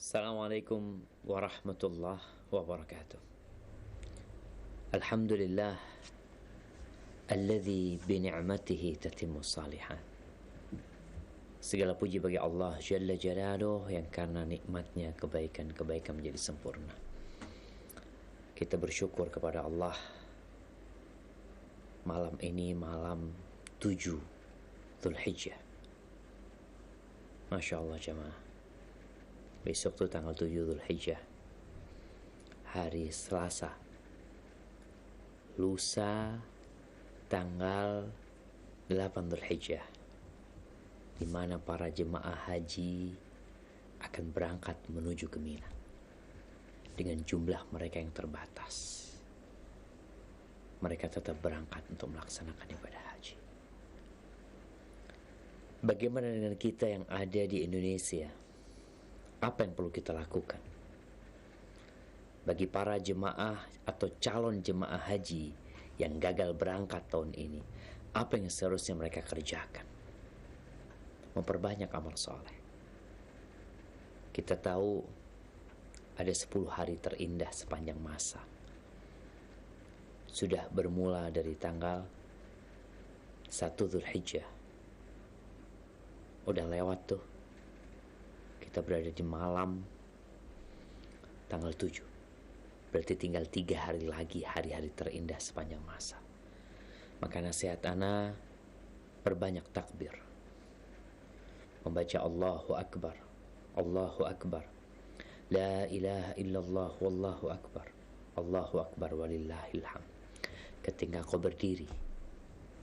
Assalamualaikum warahmatullahi wabarakatuh. Alhamdulillah alladzi bi ni'matihi tatimmus shalihat. Segala puji bagi Allah Jalla Jalaluh yang karena nikmatnya kebaikan-kebaikan menjadi sempurna. Kita bersyukur kepada Allah. Malam ini malam 7 Dzulhijjah. Masya Allah jamaah. Besok tuh tanggal 7 Dzulhijjah, hari Selasa. Lusa tanggal 8 Dzulhijjah, di mana para jemaah haji akan berangkat menuju ke Mina dengan jumlah mereka yang terbatas. Mereka tetap berangkat untuk melaksanakan ibadah haji. Bagaimana dengan kita yang ada di Indonesia? Apa yang perlu kita lakukan? Bagi para jemaah atau calon jemaah haji yang gagal berangkat tahun ini, apa yang seharusnya mereka kerjakan? Memperbanyak amal soleh. Kita tahu ada 10 hari terindah sepanjang masa. Sudah bermula dari tanggal 1 Dzulhijjah. Udah lewat tuh. Kita berada di malam tanggal 7. Berarti tinggal 3 hari lagi hari-hari terindah sepanjang masa. Maka nasihat ana, perbanyak takbir. Membaca Allahu Akbar, Allahu Akbar, La ilaha illallah wallahu akbar, Allahu Akbar walillahil hamd. Ketika engkau berdiri,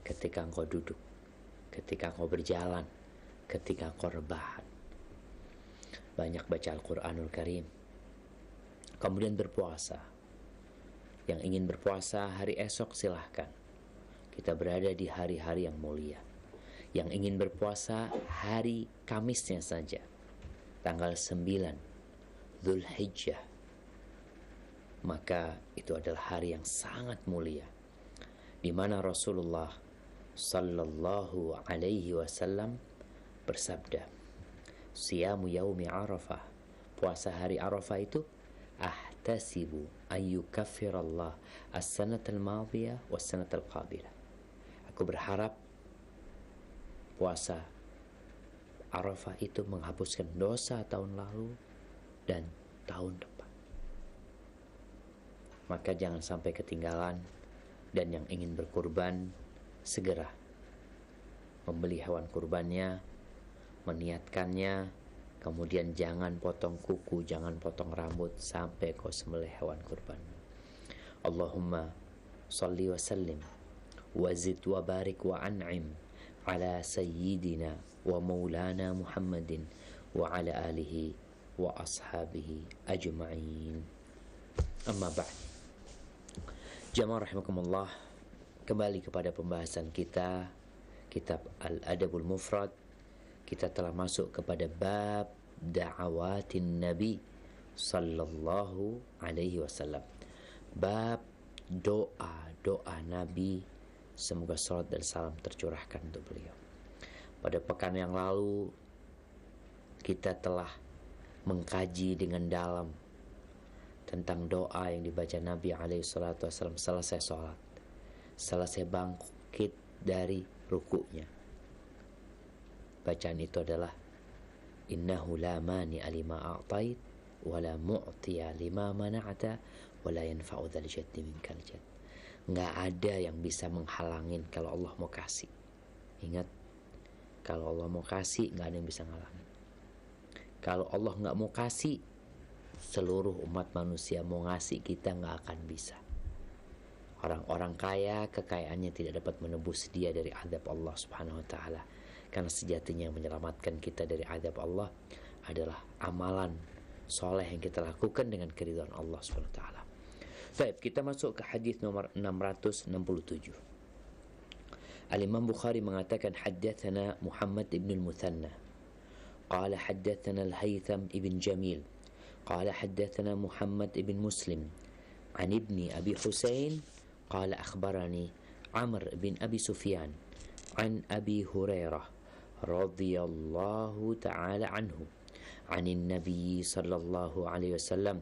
ketika engkau duduk, ketika engkau berjalan, ketika engkau rebahan. Banyak baca Al-Quranul Karim. Kemudian berpuasa. Yang ingin berpuasa hari esok silahkan. Kita berada di hari-hari yang mulia. Yang ingin berpuasa hari Kamisnya saja, tanggal 9 Dzulhijjah, maka itu adalah hari yang sangat mulia, di mana Rasulullah sallallahu alaihi wasallam bersabda, Siyamu yaumi Arafah, puasa hari Arafah itu, ahtasibu ayyukaffirallah as-sanatal madiyah was-sanatal qabilah. Aku berharap puasa Arafah itu menghapuskan dosa tahun lalu dan tahun depan. Maka jangan sampai ketinggalan, dan yang ingin berkurban segera membeli hewan kurbannya, meniatkannya, kemudian jangan potong kuku, jangan potong rambut sampai kau sembelih hewan kurban. Allahumma salli wa sallim wa zid wa barik wa an'im ala sayyidina wa maulana Muhammadin wa ala alihi wa ashabihi ajma'in. Amma ba'd. Jamaah rahimakumullah, kembali kepada pembahasan kita, kitab Al-Adabul Mufrad. Kita telah masuk kepada bab da'awatin Nabi sallallahu alaihi wasallam. Bab doa Nabi, semoga salat dan salam tercurahkan untuk beliau. Pada pekan yang lalu kita telah mengkaji dengan dalam tentang doa yang dibaca Nabi alaihi salatu wasallam selesai salat, selesai bangkit dari rukuknya. Bacaan itu adalah innahu la mani'a lima a'tait wa la mu'tiya lima mana'ata wa la yanfa'u dzal jaddi minkal jadd. Enggak ada yang bisa menghalangin kalau Allah mau kasih. Ingat, kalau Allah mau kasih enggak ada yang bisa ngalangin. Kalau Allah enggak mau kasih, seluruh umat manusia mau ngasih kita enggak akan bisa. Orang-orang kaya, kekayaannya tidak dapat menebus dia dari azab Allah Subhanahu wa taala. Karena sejatinya yang menyelamatkan kita dari azab Allah adalah amalan soleh yang kita lakukan dengan keridhaan Allah Subhanahu wa taala. Baik, kita masuk ke hadis nomor 667. Al-Imam Bukhari mengatakan, haddatsana Muhammad ibn al-Muthanna qala haddatsana al-Haytham ibn Jamil qala haddatsana Muhammad ibn Muslim an ibni Abi Husain qala akhbarani Amr bin Abi Sufyan an Abi Hurairah radhiyallahu ta'ala anhu anin Nabi sallallahu alaihi wasallam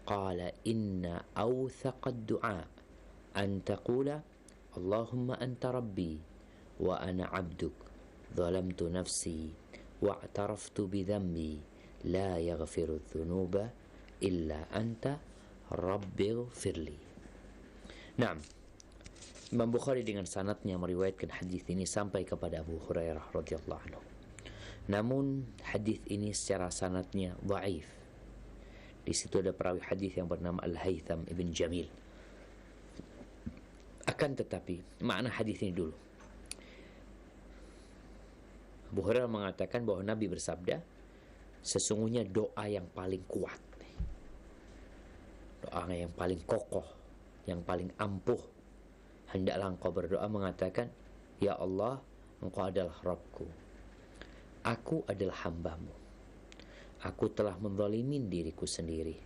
qala inna awthaqad du'a an taqula Allahumma anta rabbi wa ana 'abduk zalamtu nafsi wa'taraftu bi dhanbi la yaghfiru dhunuba illa anta rabbighfirli. Naam, Imam Bukhari dengan sanadnya meriwayatkan hadis ini sampai kepada Abu Hurairah radhiyallahu anhu. Namun hadis ini secara sanadnya dhaif. Di situ ada perawi hadis yang bernama Al-Haytham ibn Jamil. Akan tetapi makna hadis ini dulu. Abu Hurairah mengatakan bahwa Nabi bersabda, sesungguhnya doa yang paling kuat, doa yang paling kokoh, yang paling ampuh, hendaklah engkau berdoa mengatakan, Ya Allah, engkau adalah Rabbku, aku adalah hambamu, aku telah menzalimin diriku sendiri,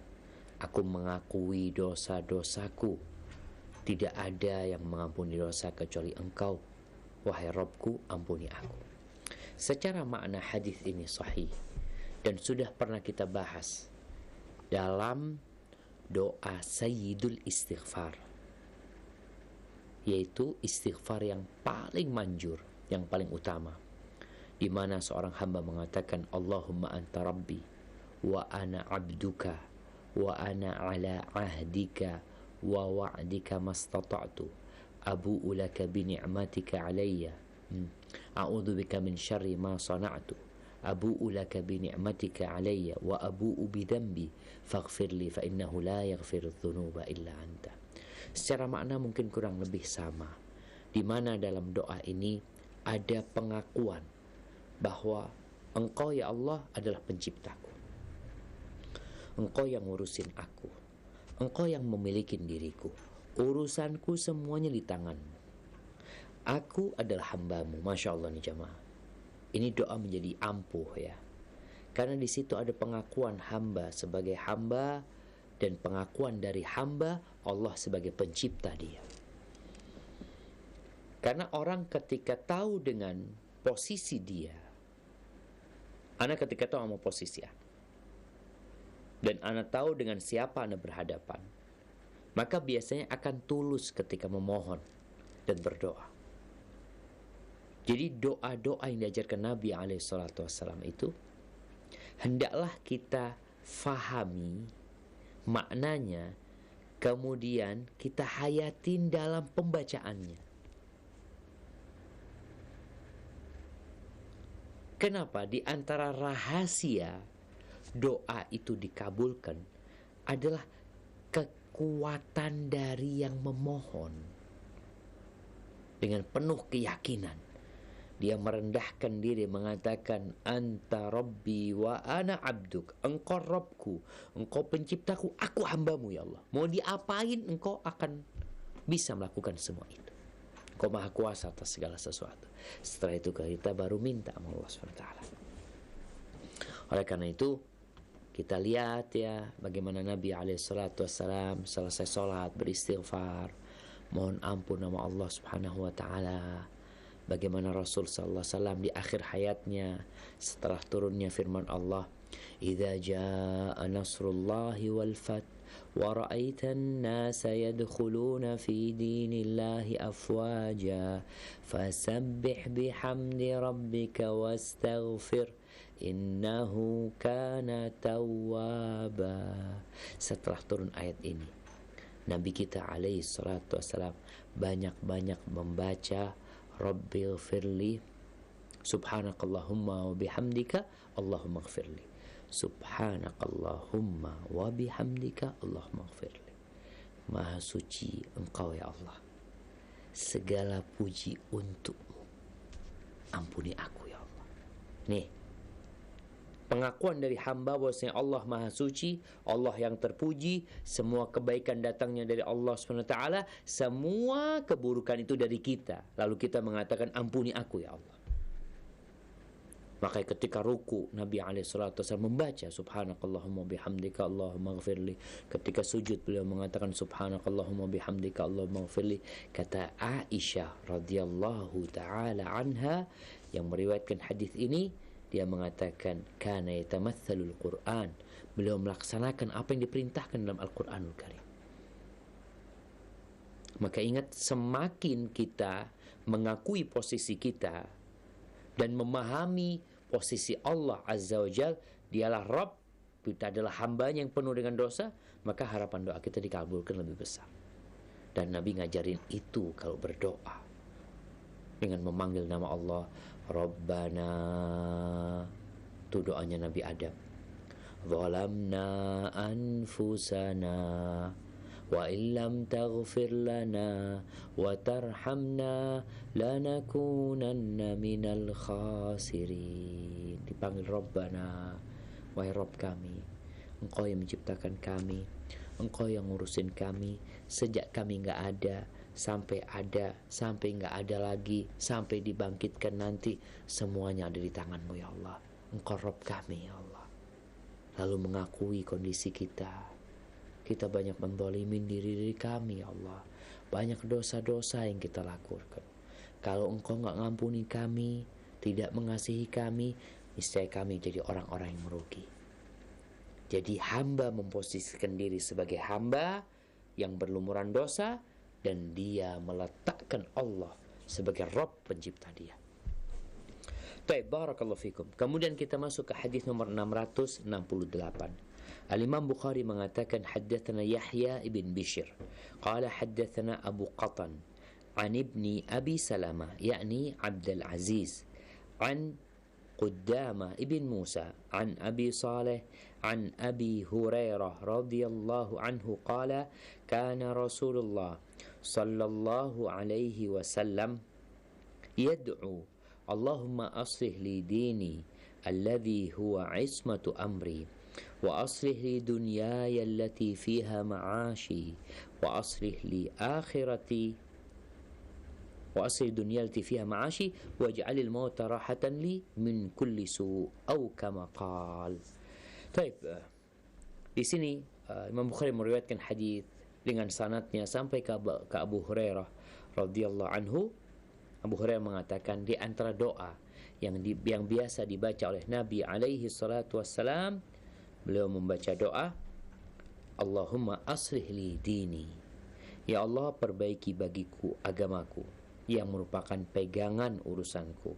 aku mengakui dosa-dosaku, tidak ada yang mengampuni dosa kecuali engkau, wahai Rabbku, ampuni aku. Secara makna hadis ini sahih dan sudah pernah kita bahas dalam doa Sayyidul Istighfar, yaitu istighfar yang paling manjur, yang paling utama, di mana seorang hamba mengatakan Allahumma anta rabbi wa ana abduka wa ana ala ahdika wa wa'dika mastata'tu abu'u laka bi ni'matika alayya a'udzu bika min syarri ma sana'tu abu'u laka bi ni'matika alayya wa abu'u bi dhanbi faghfirli fa innahu la yaghfiru dzunuba illa anta. Secara makna mungkin kurang lebih sama, di mana dalam doa ini ada pengakuan bahwa engkau ya Allah adalah penciptaku, engkau yang ngurusin aku, engkau yang memiliki diriku, urusanku semuanya di tanganmu, aku adalah hambamu. Masya Allah nih jamaah, ini doa menjadi ampuh ya, karena di situ ada pengakuan hamba sebagai hamba dan pengakuan dari hamba Allah sebagai pencipta dia. Karena orang ketika tahu dengan posisi dia, anak ketika tahu sama posisi anak, dan anak tahu dengan siapa anak berhadapan, maka biasanya akan tulus ketika memohon dan berdoa. Jadi doa-doa yang diajarkan Nabi SAW itu hendaklah kita fahami maknanya, kemudian kita hayatin dalam pembacaannya. Kenapa? Di antara rahasia doa itu dikabulkan adalah kekuatan dari yang memohon. Dengan penuh keyakinan dia merendahkan diri, mengatakan anta rabbi wa ana abduk, engkau Rabbku, engkau penciptaku, aku hambamu ya Allah. Mau diapain engkau akan bisa melakukan semua itu. Engkau maha kuasa atas segala sesuatu. Setelah itu kita baru minta sama Allah SWT. Oleh karena itu kita lihat ya bagaimana Nabi SAW selesai sholat beristighfar, mohon ampun nama Allah Subhanahu wa ta'ala. Bagaimana Rasul sallallahu alaihi wasallam di akhir hayatnya setelah turunnya firman Allah, "Idza jaa nasrullahi wal fath wa ra'aitan nasa yadkhuluna fi dinillahi afwaja fasabbih bihamdi rabbika wastaghfir innahu kana tawwaba." Setelah turun ayat ini, Nabi kita alaihi salatu wasallam banyak-banyak membaca Rabbil firli subhanakallahumma wa bihamdika Allahumma gfirli, subhanakallahumma wa bihamdika Allahumma gfirli. Maha suci engkau ya Allah, segala puji untukmu, ampuni aku ya Allah. Nih pengakuan dari hamba bahwasanya Allah maha suci, Allah yang terpuji, semua kebaikan datangnya dari Allah SWT, semua keburukan itu dari kita. Lalu kita mengatakan ampuni aku ya Allah. Maka ketika ruku Nabi SAW membaca subhanakallahumma bihamdika Allahumma gfirli. Ketika sujud beliau mengatakan subhanakallahumma bihamdika Allahumma gfirli. Kata Aisyah radhiyallahu ta'ala anha yang meriwayatkan hadis ini, Dia mengatakan kana yatamatsalul Qur'an. Beliau melaksanakan apa yang diperintahkan dalam Al-Qur'anul Karim. Maka ingat, semakin kita mengakui posisi kita dan memahami posisi Allah Azza wa Jal, dialah Rabb, kita adalah hambanya yang penuh dengan dosa, maka harapan doa kita dikabulkan lebih besar. Dan Nabi ngajarin itu kalau berdoa, dengan memanggil nama Allah, Rabbana, itu doanya Nabi Adam. Zalamna anfusana wa illam taghfir lana wa tarhamna lanakunanna minal khasirin. Dipanggil Rabbana, wahai Rabb kami, Engkau yang menciptakan kami, Engkau yang ngurusin kami sejak kami nggak ada, sampai nggak ada lagi, sampai dibangkitkan nanti, semuanya ada di tangan-Mu ya Allah. Engkau Rabb kami ya Allah. Lalu mengakui kondisi kita banyak menzalimin diri kami ya Allah, banyak dosa-dosa yang kita lakukan. Kalau Engkau nggak ngampuni kami, tidak mengasihi kami, niscaya kami jadi orang-orang yang merugi. Jadi hamba memposisikan diri sebagai hamba yang berlumuran dosa, dan dia meletakkan Allah sebagai Rabb pencipta dia. Baik, barakallahu fikum. Kemudian kita masuk ke hadis nomor 668. Al-Imam Bukhari mengatakan haddatsana Yahya ibn Bishr qala haddatsana Abu Qatan an ibni Abi Salamah yakni Abdul Aziz an Qudamah ibn Musa an Abi Saleh an Abi Hurairah radhiyallahu anhu qala kana Rasulullah sallallahu alaihi wasallam yad'u Allahumma aslih li dini alladhi huwa ismatu amri wa aslih li dunyaya allati fiha ma'ashi wa aslih li akhirati wa aslih dunya allati fiha ma'ashi waj'alil mauta rahatan li min kulli su' au kama qal. Baik, di sini Imam Bukhari meriwayatkan hadis dengan sanadnya sampai ke Abu Hurairah radhiyallahu anhu. Abu Hurairah mengatakan di antara doa yang biasa dibaca oleh Nabi alaihi salatu wassalam, beliau membaca doa Allahumma aslih li dini, ya Allah perbaiki bagiku agamaku yang merupakan pegangan urusanku,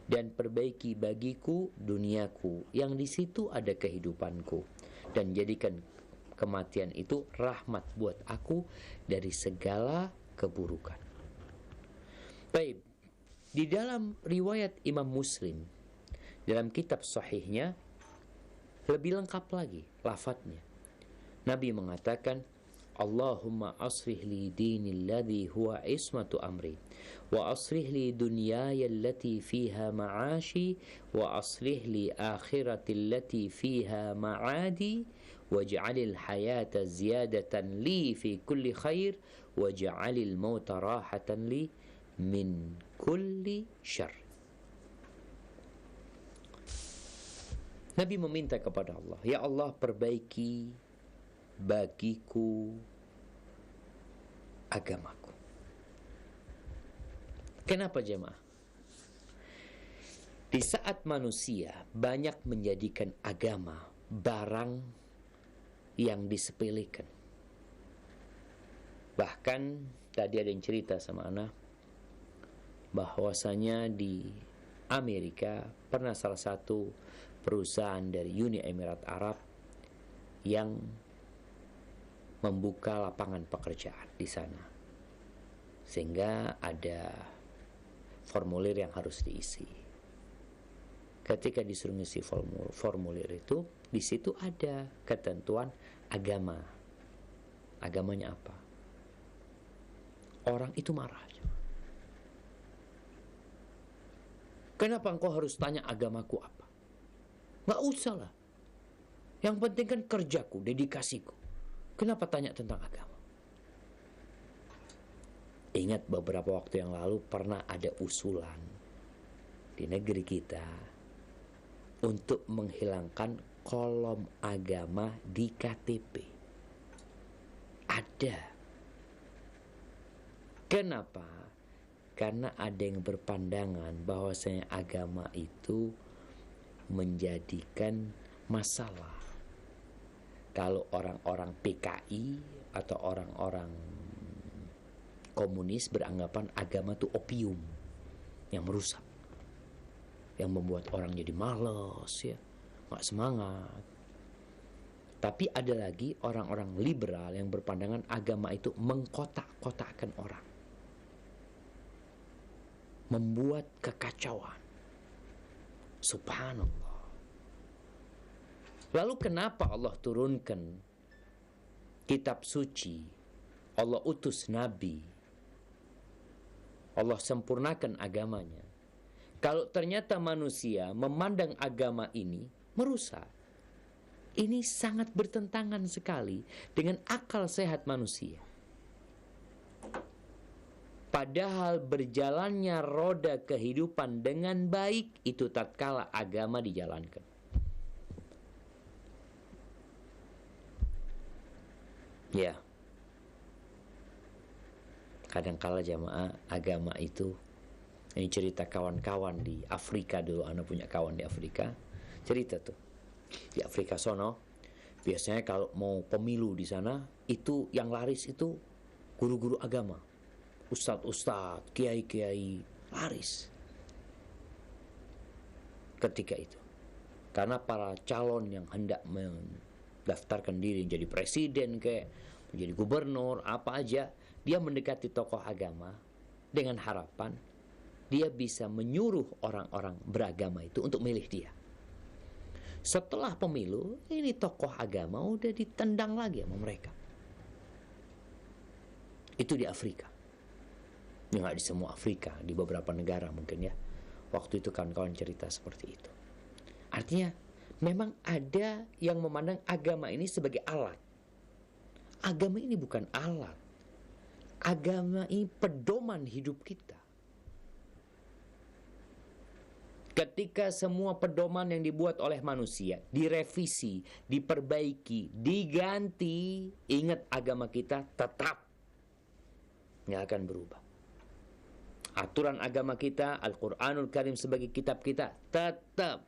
dan perbaiki bagiku duniaku yang di situ ada kehidupanku, dan jadikan kematian itu rahmat buat aku dari segala keburukan. Baik, di dalam riwayat Imam Muslim dalam kitab sahihnya lebih lengkap lagi lafadznya. Nabi mengatakan Allahumma aslih li dini alladhi huwa ismatu amri wa aslih li dunyaya allati fiha ma'ashi wa aslih li akhirati allati fiha ma'adi waj'alil hayata ziyadatan li fi kulli khair waj'alil mauta rahatan li min kulli syarr. Nabi meminta kepada Allah, ya Allah perbaiki bagiku agamaku. Kenapa jemaah? Di saat manusia banyak menjadikan agama barang yang disepelekan. Bahkan tadi ada yang cerita sama anak bahwasanya di Amerika pernah salah satu perusahaan dari Uni Emirat Arab yang membuka lapangan pekerjaan di sana, sehingga ada formulir yang harus diisi. Ketika disuruh ngisi formulir itu, di situ ada ketentuan agama. Agamanya apa? Orang itu marah. Kenapa engkau harus tanya agamaku apa? Nggak usah lah. Yang penting kan kerjaku, dedikasiku. Kenapa tanya tentang agama? Ingat beberapa waktu yang lalu pernah ada usulan di negeri kita untuk menghilangkan kolom agama di KTP. Ada. Kenapa? Karena ada yang berpandangan bahwasanya agama itu menjadikan masalah. Kalau orang-orang PKI atau orang-orang komunis beranggapan agama itu opium yang merusak, yang membuat orang jadi malas, ya, nggak semangat. Tapi ada lagi orang-orang liberal yang berpandangan agama itu mengkotak-kotakkan orang, membuat kekacauan. Subhanallah. Lalu kenapa Allah turunkan kitab suci, Allah utus nabi, Allah sempurnakan agamanya? Kalau ternyata manusia memandang agama ini merusak, ini sangat bertentangan sekali dengan akal sehat manusia. Padahal berjalannya roda kehidupan dengan baik itu tatkala agama dijalankan. Ya, kadangkala jamaah agama itu, ini cerita kawan-kawan di Afrika dulu, anak punya kawan di Afrika, cerita tuh di Afrika sono, biasanya kalau mau pemilu di sana itu yang laris itu guru-guru agama, ustadz-ustadz, kiai-kiai, laris ketika itu, karena para calon yang hendak mendaftarkan diri jadi presiden kayak menjadi gubernur apa aja, dia mendekati tokoh agama dengan harapan dia bisa menyuruh orang-orang beragama itu untuk milih dia. Setelah pemilu, ini tokoh agama udah ditendang lagi sama mereka. Itu di Afrika. Ya, nggak di semua Afrika, di beberapa negara mungkin ya. Waktu itu kawan-kawan cerita seperti itu. Artinya, memang ada yang memandang agama ini sebagai alat. Agama ini bukan alat. Agama ini pedoman hidup kita. Ketika semua pedoman yang dibuat oleh manusia direvisi, diperbaiki, diganti, ingat agama kita tetap nggak akan berubah. Aturan agama kita, Al-Quranul Karim sebagai kitab kita, tetap.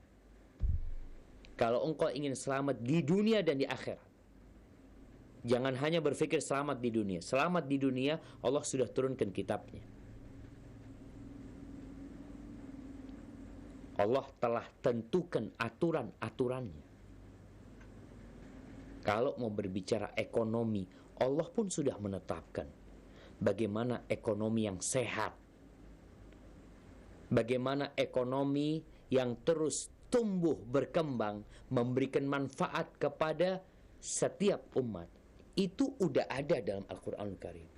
Kalau engkau ingin selamat di dunia dan di akhirat, jangan hanya berpikir selamat di dunia. Selamat di dunia, Allah sudah turunkan kitabnya. Allah telah tentukan aturan-aturannya. Kalau mau berbicara ekonomi, Allah pun sudah menetapkan bagaimana ekonomi yang sehat, bagaimana ekonomi yang terus tumbuh berkembang, memberikan manfaat kepada setiap umat. Itu udah ada dalam Al-Quranul Karim.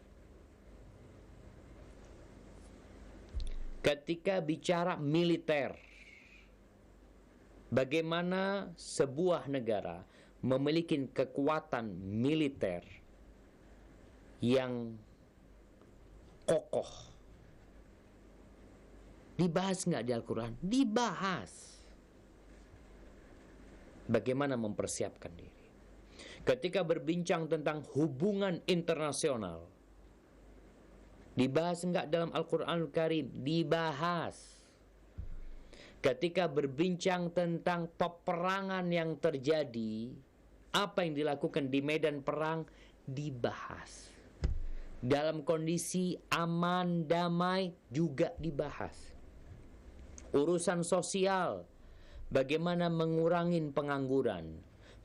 Ketika bicara militer, bagaimana sebuah negara memiliki kekuatan militer yang kokoh, dibahas nggak di Al-Quran? Dibahas. Bagaimana mempersiapkan diri. Ketika berbincang tentang hubungan internasional, dibahas nggak dalam Al-Quranul Karim? Dibahas. Ketika berbincang tentang peperangan yang terjadi, apa yang dilakukan di medan perang, dibahas. Dalam kondisi aman, damai, juga dibahas. Urusan sosial, bagaimana mengurangi pengangguran,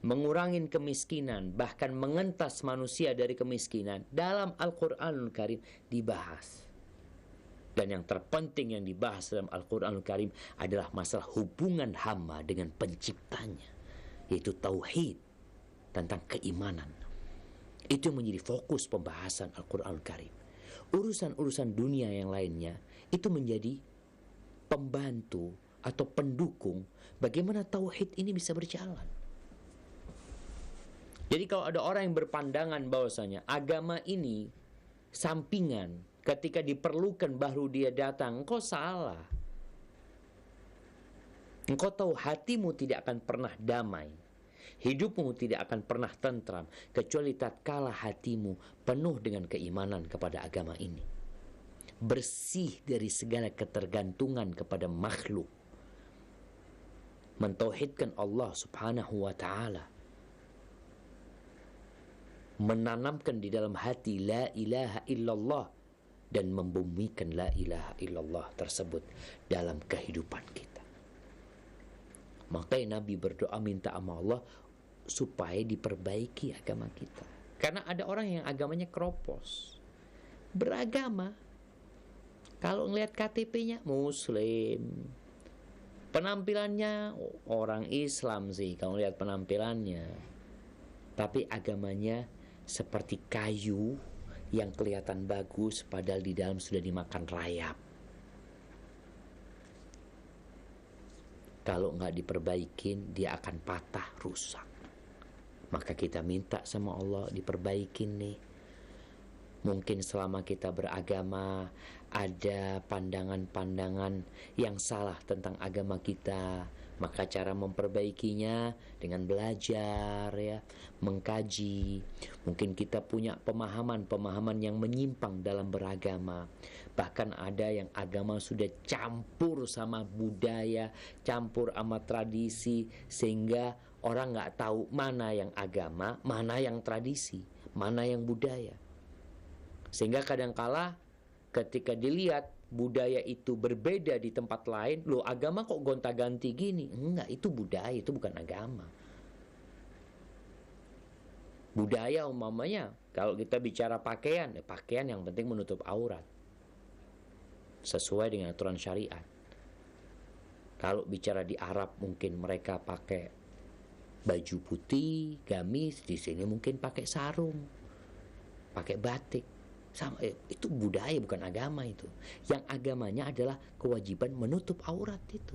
mengurangi kemiskinan, bahkan mengentas manusia dari kemiskinan, dalam Al-Quranul Karim dibahas. Dan yang terpenting yang dibahas dalam Al-Quranul Karim adalah masalah hubungan hamba dengan penciptanya, yaitu tauhid, tentang keimanan. Itu menjadi fokus pembahasan Al-Quranul Karim. Urusan-urusan dunia yang lainnya itu menjadi pembantu atau pendukung bagaimana tauhid ini bisa berjalan. Jadi kalau ada orang yang berpandangan bahwasanya agama ini sampingan, ketika diperlukan baru dia datang, engkau salah. Engkau tahu hatimu tidak akan pernah damai, hidupmu tidak akan pernah tentram kecuali tatkala hatimu penuh dengan keimanan kepada agama ini, bersih dari segala ketergantungan kepada makhluk, mentauhidkan Allah Subhanahu wa ta'ala, menanamkan di dalam hati la ilaha illallah, dan membumikan la ilaha illallah tersebut dalam kehidupan kita. Makanya Nabi berdoa minta sama Allah supaya diperbaiki agama kita. Karena ada orang yang agamanya keropos, beragama, kalau ngelihat KTP-nya Muslim, penampilannya orang Islam sih kalau lihat penampilannya, tapi agamanya seperti kayu yang kelihatan bagus padahal di dalam sudah dimakan rayap. Kalau nggak diperbaikin, dia akan patah, rusak. Maka kita minta sama Allah diperbaikin nih. Mungkin selama kita beragama ada pandangan-pandangan yang salah tentang agama kita, maka cara memperbaikinya dengan belajar ya, mengkaji. Mungkin kita punya pemahaman yang menyimpang dalam beragama. Bahkan ada yang agama sudah campur sama budaya, campur sama tradisi, sehingga orang nggak tahu mana yang agama, mana yang tradisi, mana yang budaya. Sehingga kadangkala ketika dilihat budaya itu berbeda di tempat lain, loh agama kok gonta-ganti gini? Enggak, itu budaya, itu bukan agama. Budaya umpamanya, kalau kita bicara pakaian, pakaian yang penting menutup aurat, sesuai dengan aturan syariat. Kalau bicara di Arab mungkin mereka pakai baju putih, gamis, di sini mungkin pakai sarung, pakai batik. Sama, itu budaya bukan agama itu. Yang agamanya adalah kewajiban menutup aurat itu.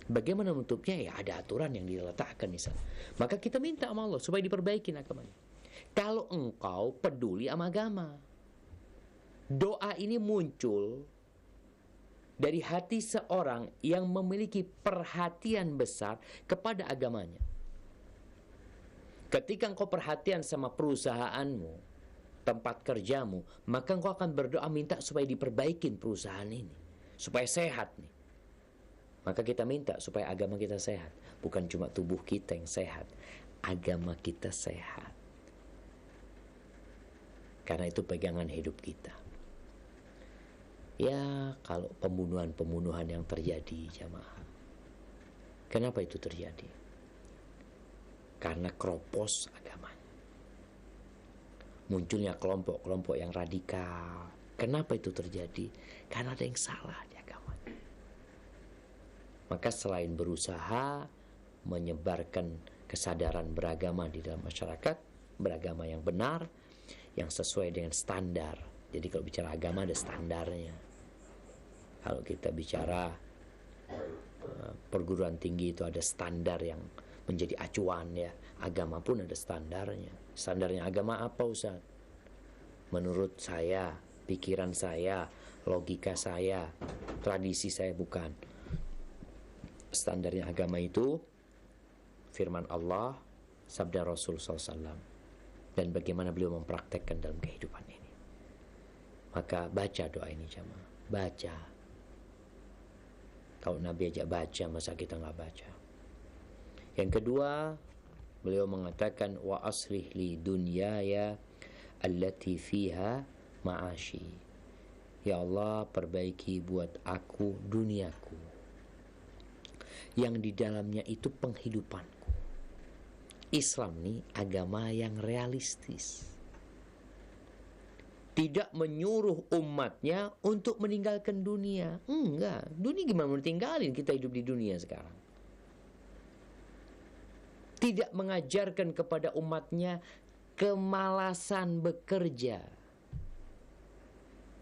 Bagaimana menutupnya? Ya ada aturan yang diletakkan di sana. Maka kita minta sama Allah supaya diperbaikin agamanya. Kalau engkau peduli sama agama, doa ini muncul dari hati seorang yang memiliki perhatian besar kepada agamanya. Ketika engkau perhatian sama perusahaanmu, tempat kerjamu, maka engkau akan berdoa minta supaya diperbaikin perusahaan ini, supaya sehat nih. Maka kita minta supaya agama kita sehat, bukan cuma tubuh kita yang sehat, agama kita sehat. Karena itu pegangan hidup kita. Ya, kalau pembunuhan-pembunuhan yang terjadi jamaah, kenapa itu terjadi? Karena keropos agama. Munculnya kelompok-kelompok yang radikal. Kenapa itu terjadi? Karena ada yang salah di agama. Maka selain berusaha menyebarkan kesadaran beragama di dalam masyarakat, beragama yang benar, yang sesuai dengan standar. Jadi kalau bicara agama ada standarnya. Kalau kita bicara perguruan tinggi itu ada standar yang menjadi acuan ya. Agama pun ada standarnya. Standarnya agama apa Ustaz? Menurut saya, pikiran saya, logika saya, tradisi saya bukan. Standarnya agama itu firman Allah, sabda Rasul SAW, dan bagaimana beliau mempraktekkan dalam kehidupan ini. Maka baca doa ini jamaah. Baca. Kalau Nabi ajak baca, masa kita nggak baca? Yang kedua, beliau mengatakan wa aslih li dunyaya allati fiha ma'ashi. Ya Allah, perbaiki buat aku duniaku yang di dalamnya itu penghidupanku. Islam nih agama yang realistis. Tidak menyuruh umatnya untuk meninggalkan dunia. Enggak, dunia gimana mau tinggalin, kita hidup di dunia sekarang. Tidak mengajarkan kepada umatnya kemalasan bekerja.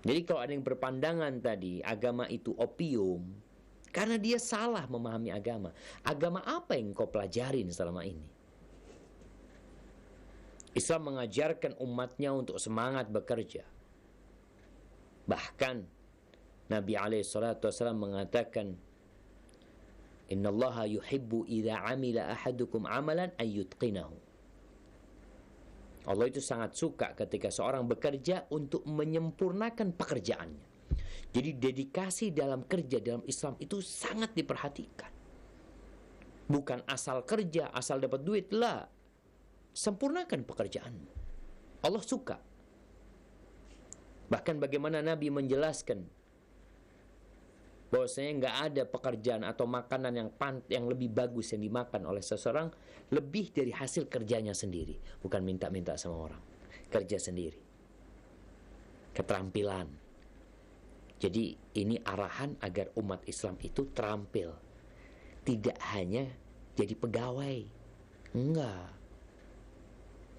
Jadi kalau ada yang berpandangan tadi agama itu opium, karena dia salah memahami agama. Agama apa yang kau pelajarin selama ini? Islam mengajarkan umatnya untuk semangat bekerja. Bahkan Nabi SAW mengatakan, Innallaha yuhibbu idza amila ahadukum amalan ayyutqinahu. Allah itu sangat suka ketika seorang bekerja untuk menyempurnakan pekerjaannya. Jadi dedikasi dalam kerja dalam Islam itu sangat diperhatikan. Bukan asal kerja, asal dapat duit, lah. Sempurnakan pekerjaanmu. Allah suka. Bahkan bagaimana Nabi menjelaskan bahwasanya nggak ada pekerjaan atau makanan yang lebih bagus yang dimakan oleh seseorang lebih dari hasil kerjanya sendiri. Bukan minta-minta sama orang, kerja sendiri. Keterampilan. Jadi ini arahan agar umat Islam itu terampil. Tidak hanya jadi pegawai. Enggak.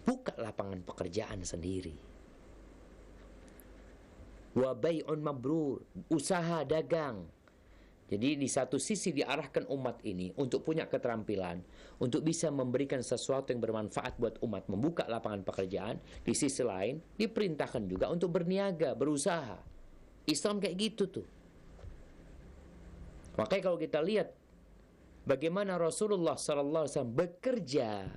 Buka lapangan pekerjaan sendiri. Wa bai'un mabrur, usaha dagang. Jadi di satu sisi diarahkan umat ini untuk punya keterampilan, untuk bisa memberikan sesuatu yang bermanfaat buat umat, membuka lapangan pekerjaan. Di sisi lain diperintahkan juga untuk berniaga, berusaha. Islam kayak gitu tuh. Makanya kalau kita lihat bagaimana Rasulullah SAW bekerja,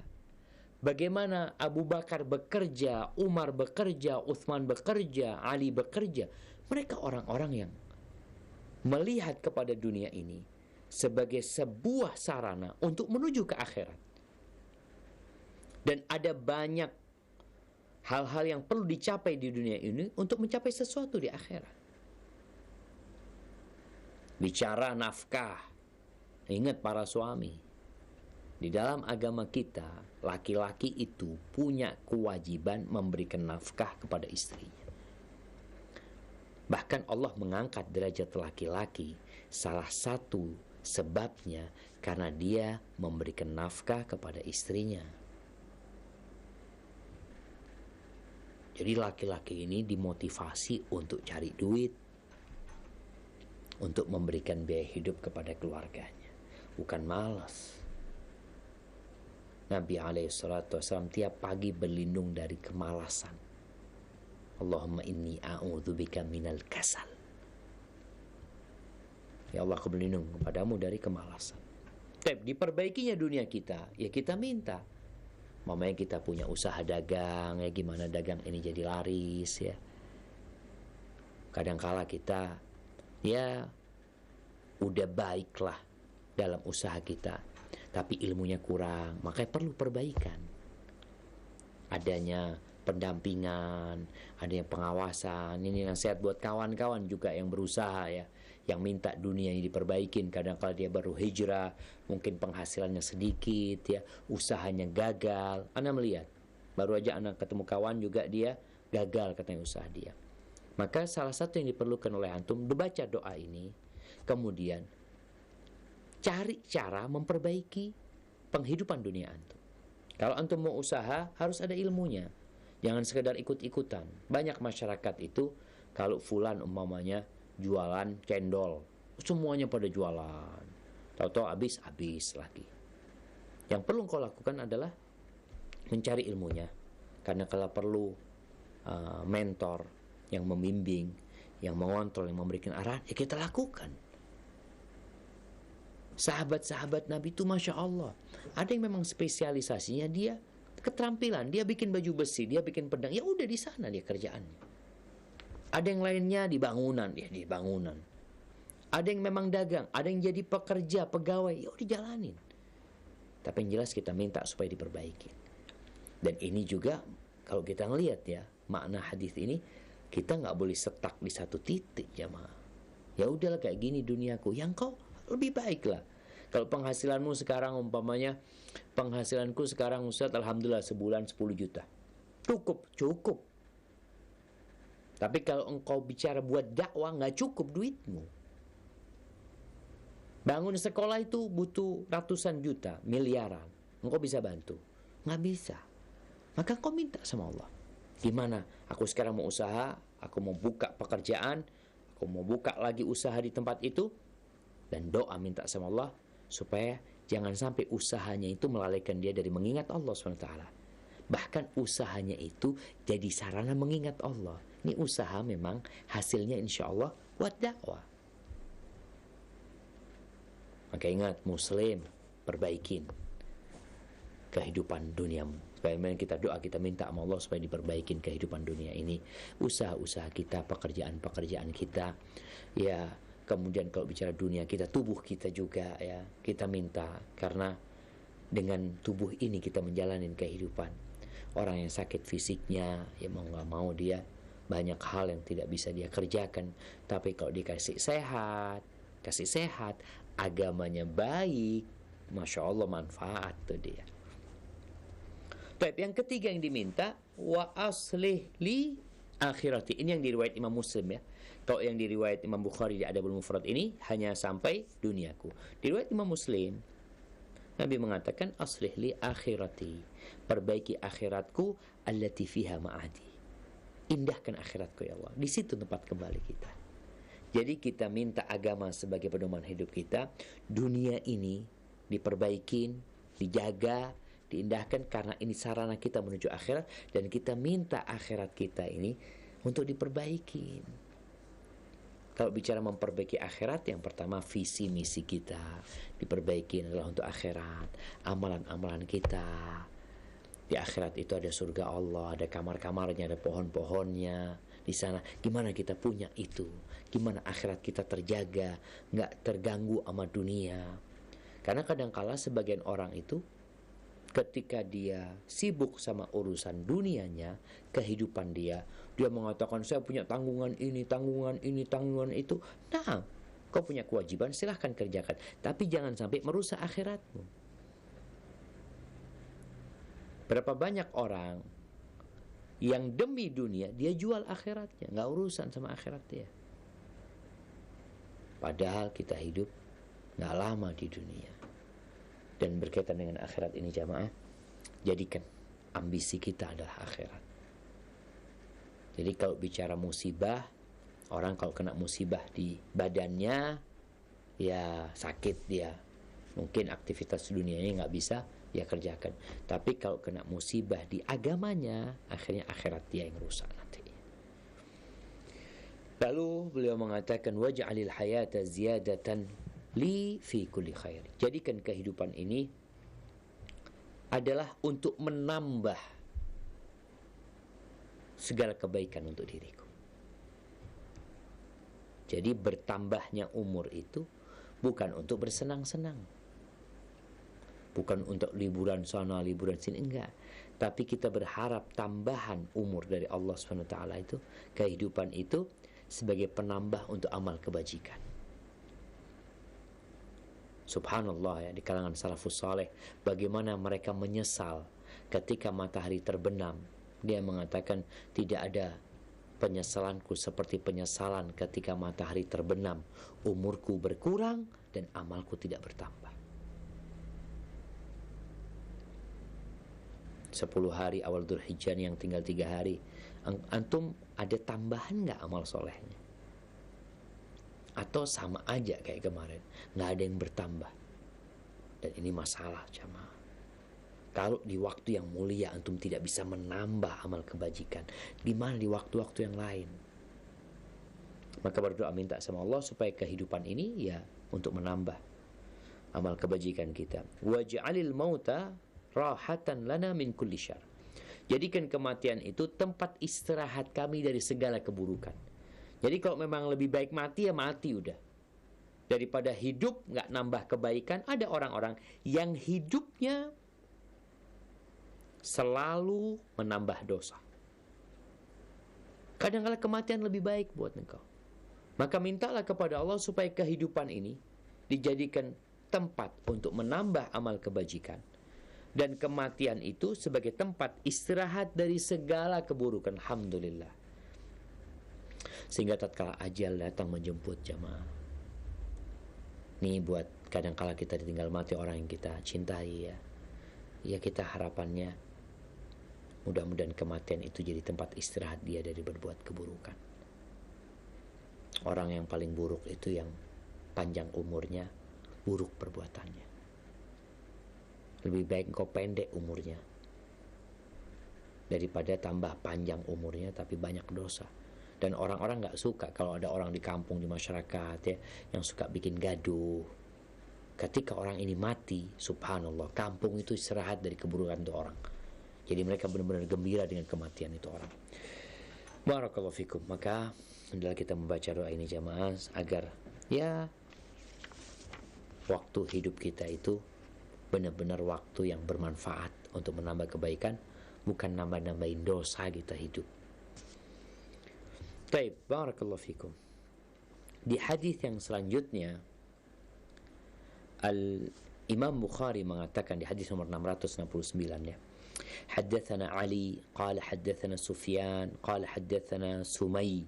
bagaimana Abu Bakar bekerja, Umar bekerja, Utsman bekerja, Ali bekerja. Mereka orang-orang yang melihat kepada dunia ini sebagai sebuah sarana untuk menuju ke akhirat. Dan ada banyak hal-hal yang perlu dicapai di dunia ini untuk mencapai sesuatu di akhirat. Bicara nafkah, ingat para suami, di dalam agama kita, laki-laki itu punya kewajiban memberikan nafkah kepada istrinya. Bahkan Allah mengangkat derajat laki-laki, salah satu sebabnya karena dia memberikan nafkah kepada istrinya. Jadi laki-laki ini dimotivasi untuk cari duit, untuk memberikan biaya hidup kepada keluarganya, bukan malas. Nabi SAW tiap pagi berlindung dari kemalasan. Allahumma inni a'udzubika minal kasal. Ya Allah, aku berlindung kepadamu dari kemalasan. Tapi diperbaikinya dunia kita, ya kita minta. Mamanya kita punya usaha dagang, ya gimana dagang ini jadi laris, ya. Kadangkala kita, ya udah baiklah dalam usaha kita, tapi ilmunya kurang, makanya perlu perbaikan. Adanya pendampingan, adanya pengawasan. Ini nasihat buat kawan-kawan juga yang berusaha, ya, yang minta dunia ini diperbaikin. Kadang-kadang dia baru hijrah, mungkin penghasilannya sedikit, ya, usahanya gagal. Anda melihat, baru aja Anda ketemu kawan juga dia gagal katanya usaha dia. Maka salah satu yang diperlukan oleh antum, baca doa ini, kemudian cari cara memperbaiki penghidupan dunia antum. Kalau antum mau usaha, harus ada ilmunya. Jangan sekedar ikut-ikutan. Banyak masyarakat itu, kalau fulan umpamanya jualan cendol, semuanya pada jualan. Tahu-tahu habis lagi. Yang perlu kau lakukan adalah mencari ilmunya. Karena kalau perlu mentor yang membimbing, yang mengontrol, yang memberikan arahan, ya kita lakukan. Sahabat-sahabat Nabi itu Masya Allah, ada yang memang spesialisasinya dia keterampilan, dia bikin baju besi, dia bikin pedang, ya udah di sana dia kerjaannya. Ada yang lainnya di bangunan, ya di bangunan. Ada yang memang dagang, ada yang jadi pekerja, pegawai, ya udah jalanin. Tapi yang jelas kita minta supaya diperbaiki. Dan ini juga kalau kita ngelihat, ya, makna hadis ini, kita nggak boleh setak di satu titik, jamaah. Ya udahlah kayak gini duniaku, yang kau lebih baik lah. Kalau penghasilanmu sekarang umpamanya, penghasilanku sekarang Ustaz alhamdulillah sebulan 10 juta. Cukup. Tapi kalau engkau bicara buat dakwah, nggak cukup duitmu. Bangun sekolah itu butuh ratusan juta, miliaran. Engkau bisa bantu? Nggak bisa. Maka engkau minta sama Allah. Gimana? Aku sekarang mau usaha, aku mau buka pekerjaan, aku mau buka lagi usaha di tempat itu. Dan doa minta sama Allah, supaya jangan sampai usahanya itu melalaikan dia dari mengingat Allah SWT. Bahkan usahanya itu jadi sarana mengingat Allah. Ini usaha memang hasilnya insya Allah buat dakwah. Maka ingat, muslim, perbaikin kehidupan duniamu. Bagaimana kita doa, kita minta sama Allah supaya diperbaikin kehidupan dunia ini. Usaha-usaha kita, pekerjaan-pekerjaan kita. Ya, Kemudian kalau bicara dunia kita, tubuh kita juga ya, kita minta, karena dengan tubuh ini kita menjalani kehidupan. Orang yang sakit fisiknya, ya mau nggak mau dia banyak hal yang tidak bisa dia kerjakan. Tapi kalau dikasih sehat, kasih sehat, agamanya baik, Masya Allah manfaat tuh dia. Tapi yang ketiga yang diminta, wa aslih li akhirati. Ini yang diriwayat Imam Muslim ya. Kalau yang diriwayat Imam Bukhari di Adabul Mufrad ini hanya sampai duniaku. Diriwayat Imam Muslim, Nabi mengatakan aslih li akhirati, perbaiki akhiratku, allati fiha ma'adi. Indahkan akhiratku ya Allah. Di situ tempat kembali kita. Jadi kita minta agama sebagai pedoman hidup kita. Dunia ini diperbaikin, dijaga, diindahkan, karena ini sarana kita menuju akhirat, dan kita minta akhirat kita ini untuk diperbaiki. Kalau bicara memperbaiki akhirat, yang pertama visi misi kita diperbaiki adalah untuk akhirat. Amalan-amalan kita di akhirat itu ada surga Allah, ada kamar-kamarnya, ada pohon-pohonnya di sana. Gimana kita punya itu? Gimana akhirat kita terjaga, nggak terganggu sama dunia? Karena kadang-kala sebagian orang itu ketika dia sibuk sama urusan dunianya, kehidupan dia mengatakan saya punya tanggungan ini, tanggungan ini, tanggungan itu. Nah, kau punya kewajiban, silahkan kerjakan. Tapi jangan sampai merusak akhiratmu. Berapa banyak orang yang demi dunia dia jual akhiratnya, nggak urusan sama akhirat dia. Padahal kita hidup nggak lama di dunia. Dan berkaitan dengan akhirat ini jamaah, jadikan ambisi kita adalah akhirat. Jadi kalau bicara musibah, orang kalau kena musibah di badannya, ya sakit dia. Mungkin aktivitas dunianya nggak bisa dia kerjakan. Tapi kalau kena musibah di agamanya, akhirnya akhirat dia yang rusak nanti. Lalu beliau mengatakan, waj'alil hayata ziyadatan li fi kulli khair. Jadikan kehidupan ini adalah untuk menambah segala kebaikan untuk diriku. Jadi bertambahnya umur itu bukan untuk bersenang-senang, bukan untuk liburan sana, liburan sini, enggak. Tapi kita berharap tambahan umur dari Allah SWT itu, kehidupan itu sebagai penambah untuk amal kebajikan. Subhanallah ya, di kalangan salafus saleh, bagaimana mereka menyesal ketika matahari terbenam. Dia mengatakan, tidak ada penyesalanku seperti penyesalan ketika matahari terbenam. Umurku berkurang dan amalku tidak bertambah. 10 hari awal Dzulhijjah yang tinggal 3 hari, antum ada tambahan nggak amal solehnya? Atau sama aja kayak kemarin, nggak ada yang bertambah? Dan ini masalah jamaah. Kalau di waktu yang mulia antum tidak bisa menambah amal kebajikan, gimana di waktu-waktu yang lain? Maka berdoa minta sama Allah supaya kehidupan ini ya untuk menambah amal kebajikan kita. Waj'alil mauta rahatan lana min kulli syarr. Jadikan kematian itu tempat istirahat kami dari segala keburukan. Jadi kalau memang lebih baik mati ya mati udah. Daripada hidup nggak nambah kebaikan. Ada orang-orang yang hidupnya selalu menambah dosa. Kadang-kadang kematian lebih baik buat engkau. Maka mintalah kepada Allah supaya kehidupan ini dijadikan tempat untuk menambah amal kebajikan. Dan kematian itu sebagai tempat istirahat dari segala keburukan. Alhamdulillah. Sehingga tatkala ajal datang menjemput jamaah. Nih buat kadang-kala kita ditinggal mati orang yang kita cintai ya. Ya kita harapannya mudah-mudahan kematian itu jadi tempat istirahat dia dari berbuat keburukan. Orang yang paling buruk itu yang panjang umurnya, buruk perbuatannya. Lebih baik engkau pendek umurnya daripada tambah panjang umurnya tapi banyak dosa. Dan orang-orang gak suka kalau ada orang di kampung, di masyarakat ya, yang suka bikin gaduh. Ketika orang ini mati, subhanallah, kampung itu istirahat dari keburukan itu orang. Jadi mereka benar-benar gembira dengan kematian itu orang. Barakallahu fikum. Maka adalah kita membaca doa ini jamaah agar Ya, waktu hidup kita itu benar-benar waktu yang bermanfaat untuk menambah kebaikan, bukan nambah-nambahin dosa kita hidup. Baik, barakallahu fikum. Di hadis yang selanjutnya, Al-Imam Bukhari mengatakan di hadis nomor 669 ya. Haddatsana Ali qala haddatsana Sufyan qala haddatsana Sumay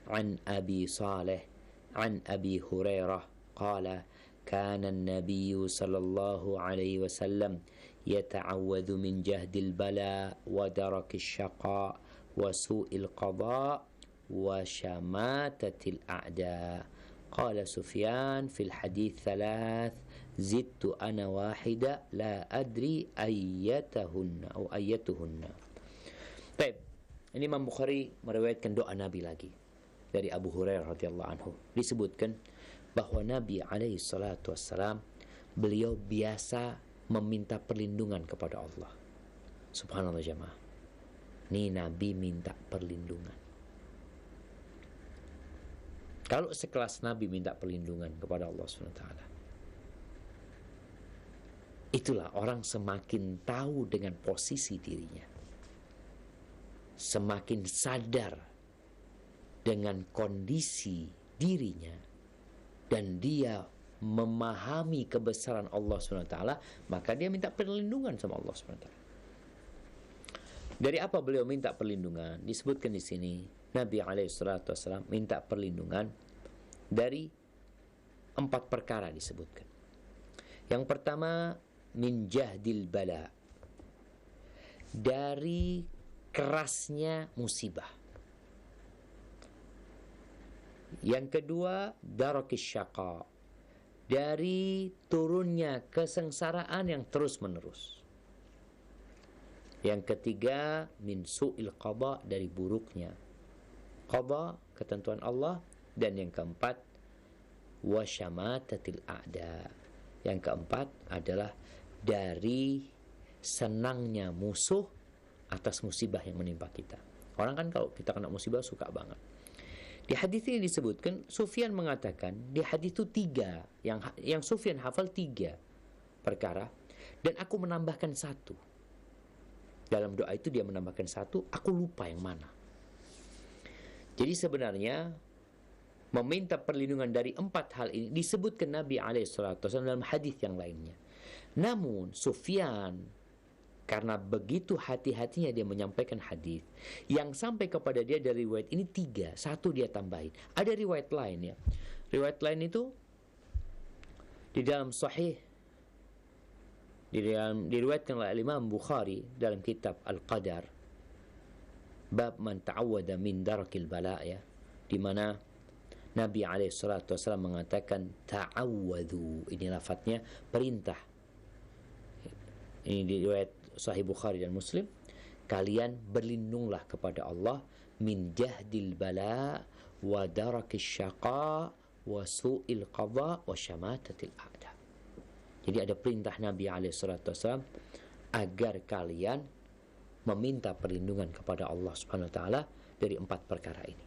an Abi Saleh an Abi Hurairah qala كان النبي صلى الله عليه وسلم يتعوذ من جهد البلاء ودرك الشقاء وسوء القضاء وشماتة الأعداء. قال سفيان في الحديث 3 زدت أنا واحدة لا أدري أيتهن أو أيتهن. Baik, ini Imam Bukhari meriwayatkan doa Nabi lagi dari Abu Hurairah radhiyallahu anhu. Disebutkan bahwa Nabi alaihi salatu wassalam, beliau biasa meminta perlindungan kepada Allah. Subhanallah jemaah. Ini Nabi minta perlindungan. Kalau sekelas Nabi minta perlindungan kepada Allah SWT, itulah orang semakin tahu dengan posisi dirinya, semakin sadar dengan kondisi dirinya, dan dia memahami kebesaran Allah SWT, maka dia minta perlindungan sama Allah SWT. Dari apa beliau minta perlindungan? Disebutkan di sini, Nabi SAW minta perlindungan dari 4 perkara disebutkan. Yang pertama, min jahdil bala, dari kerasnya musibah. Yang kedua, darakis syaqa, dari turunnya kesengsaraan yang terus menerus. Yang ketiga, min su'il qada, dari buruknya qada, ketentuan Allah. Dan yang keempat, wa syamatatil a'da, yang keempat adalah dari senangnya musuh atas musibah yang menimpa kita. Orang kan kalau kita kena musibah suka banget. Di hadis ini disebutkan, Sufyan mengatakan di hadis itu 3, yang Sufyan hafal 3 perkara, dan aku menambahkan 1. Dalam doa itu dia menambahkan 1, aku lupa yang mana. Jadi sebenarnya meminta perlindungan dari 4 hal ini disebutkan Nabi SAW dalam hadis yang lainnya. Namun Sufyan, karena begitu hati-hatinya dia menyampaikan hadis, yang sampai kepada dia dari riwayat ini 3, 1 dia tambahin. Ada riwayat lain ya. Riwayat lain itu di dalam Sahih, diriwayatkan oleh Imam Bukhari dalam kitab Al-Qadar, bab man ta'awwada min darakil bala ya, di mana Nabi SAW mengatakan ta'awwadhu, ini lafadznya perintah. Ini diriwayat Sahih Bukhari dan Muslim, kalian berlindunglah kepada Allah min jahdil bala wa darakis syaqa wa su'il qada wa syamatatil a'da. Jadi ada perintah Nabi SAW agar kalian meminta perlindungan kepada Allah Subhanahu wa taala dari 4 perkara ini.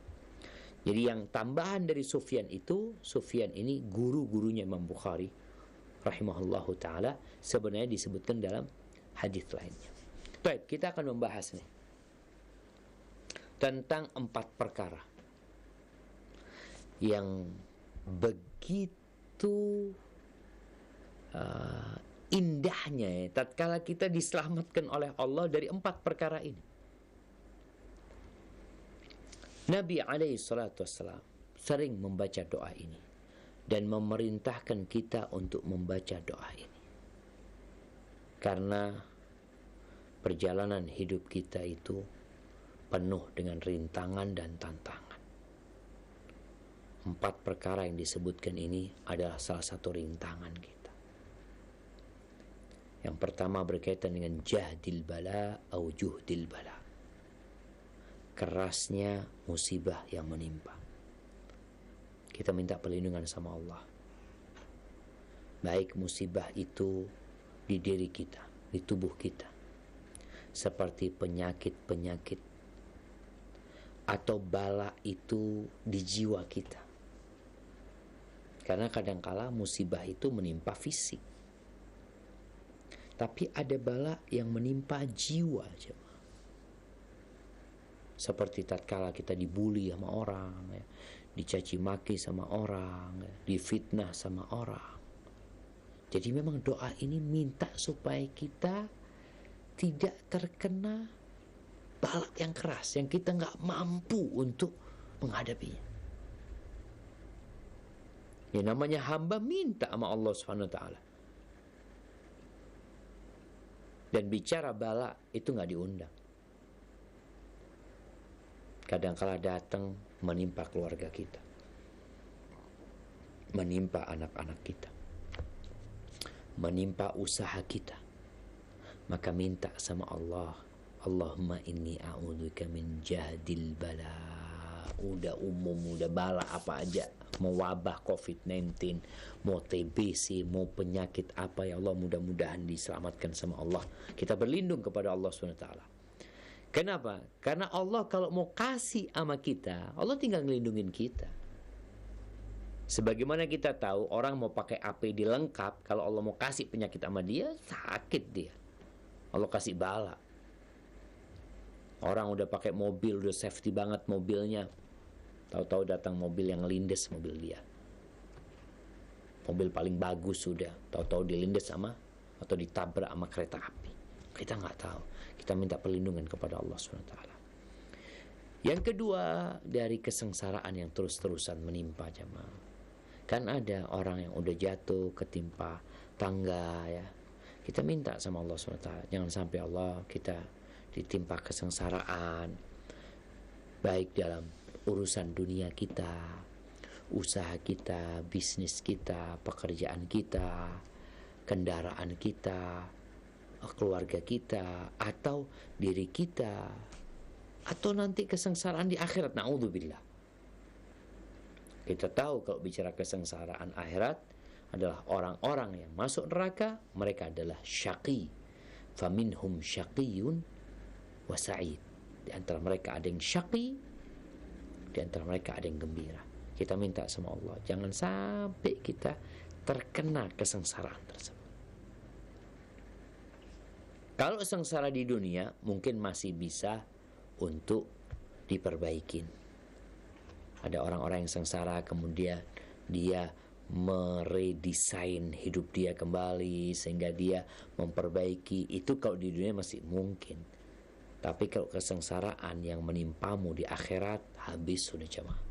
Jadi yang tambahan dari Sufyan itu, Sufyan ini guru-gurunya Imam Bukhari rahimahullahu taala, sebenarnya disebutkan dalam hadis lainnya. Baik, kita akan membahas nih tentang 4 perkara yang begitu indahnya ya, tatkala kita diselamatkan oleh Allah dari 4 perkara ini. Nabi SAW sering membaca doa ini dan memerintahkan kita untuk membaca doa ini, karena perjalanan hidup kita itu penuh dengan rintangan dan tantangan. 4 perkara yang disebutkan ini adalah salah satu rintangan kita. Yang pertama berkaitan dengan jahdil bala atau juhdil bala, kerasnya musibah yang menimpa. Kita minta perlindungan sama Allah, baik musibah itu di diri kita, di tubuh kita, seperti penyakit-penyakit, atau bala itu di jiwa kita, Karena kadangkala musibah itu menimpa fisik, tapi ada bala yang menimpa jiwa. Seperti tatkala kita dibully sama orang, ya, dicaci maki sama orang, ya, difitnah sama orang. Jadi memang doa ini minta supaya kita tidak terkena bala yang keras, yang kita nggak mampu untuk menghadapinya. Ya namanya hamba minta sama Allah Subhanahu wa taala. Dan bicara bala itu nggak diundang. Kadangkala datang menimpa keluarga kita, menimpa anak-anak kita, menimpa usaha kita. Maka minta sama Allah, Allahumma inni a'udzubika min jahdil bala. Udah umum, udah bala apa aja, mau wabah COVID-19, mau TBC, mau penyakit apa, ya Allah mudah-mudahan diselamatkan sama Allah. Kita berlindung kepada Allah SWT. Kenapa? Karena Allah kalau mau kasih sama kita, Allah tinggal ngelindungin kita. Sebagaimana kita tahu orang mau pakai APD lengkap, kalau Allah mau kasih penyakit sama dia, sakit dia. Allah kasih bala. Orang udah pakai mobil, udah safety banget mobilnya, tahu-tahu datang mobil yang lindes mobil dia. Mobil paling bagus sudah, tahu-tahu dilindes sama atau ditabrak sama kereta api. Kita nggak tahu. Kita minta perlindungan kepada Allah SWT. Yang kedua, dari kesengsaraan yang terus-terusan menimpa jamaah. Kan ada orang yang udah jatuh ketimpa tangga, ya. Kita minta sama Allah SWT, jangan sampai Allah kita ditimpa kesengsaraan, baik dalam urusan dunia kita, usaha kita, bisnis kita, pekerjaan kita, kendaraan kita, keluarga kita, atau diri kita, atau nanti kesengsaraan di akhirat. Na'udzubillah. Kita tahu kalau bicara kesengsaraan akhirat adalah orang-orang yang masuk neraka, mereka adalah syaqi. Faminhum syaqiyun wa sa'id. Di antara mereka ada yang syaqi, di antara mereka ada yang gembira. Kita minta sama Allah, jangan sampai kita terkena kesengsaraan tersebut. Kalau sengsara di dunia mungkin masih bisa untuk diperbaikin. Ada orang-orang yang sengsara kemudian dia meredesain hidup dia kembali sehingga dia memperbaiki. Itu kalau di dunia masih mungkin. Tapi kalau kesengsaraan yang menimpamu di akhirat, habis sudah jemaah.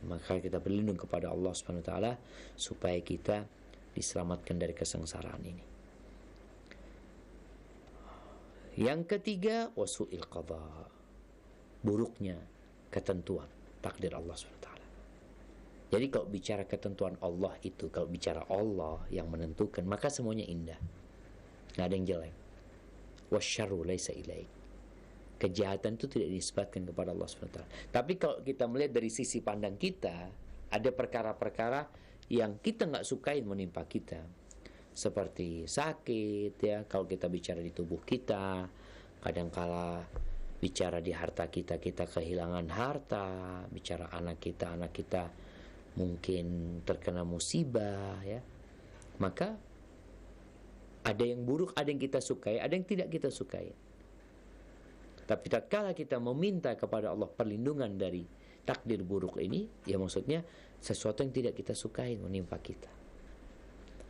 Maka kita berlindung kepada Allah Subhanahu wa taala supaya kita diselamatkan dari kesengsaraan ini. Yang ketiga, wasu'il qadha. Buruknya ketentuan takdir Allah SWT. Jadi kalau bicara ketentuan Allah itu, kalau bicara Allah yang menentukan, maka semuanya indah. Nggak ada yang jelek. Wasyarru laisa ilaik. Kejahatan itu tidak dinisbatkan kepada Allah SWT. Tapi kalau kita melihat dari sisi pandang kita, ada perkara-perkara yang kita nggak sukain menimpa kita. Seperti sakit, ya, kalau kita bicara di tubuh kita, kadangkala bicara di harta kita, kita kehilangan harta, bicara anak kita mungkin terkena musibah, ya. Maka ada yang buruk, ada yang kita sukai, ada yang tidak kita sukai. Tapi tatkala kita meminta kepada Allah perlindungan dari takdir buruk ini, ya maksudnya sesuatu yang tidak kita sukai menimpa kita.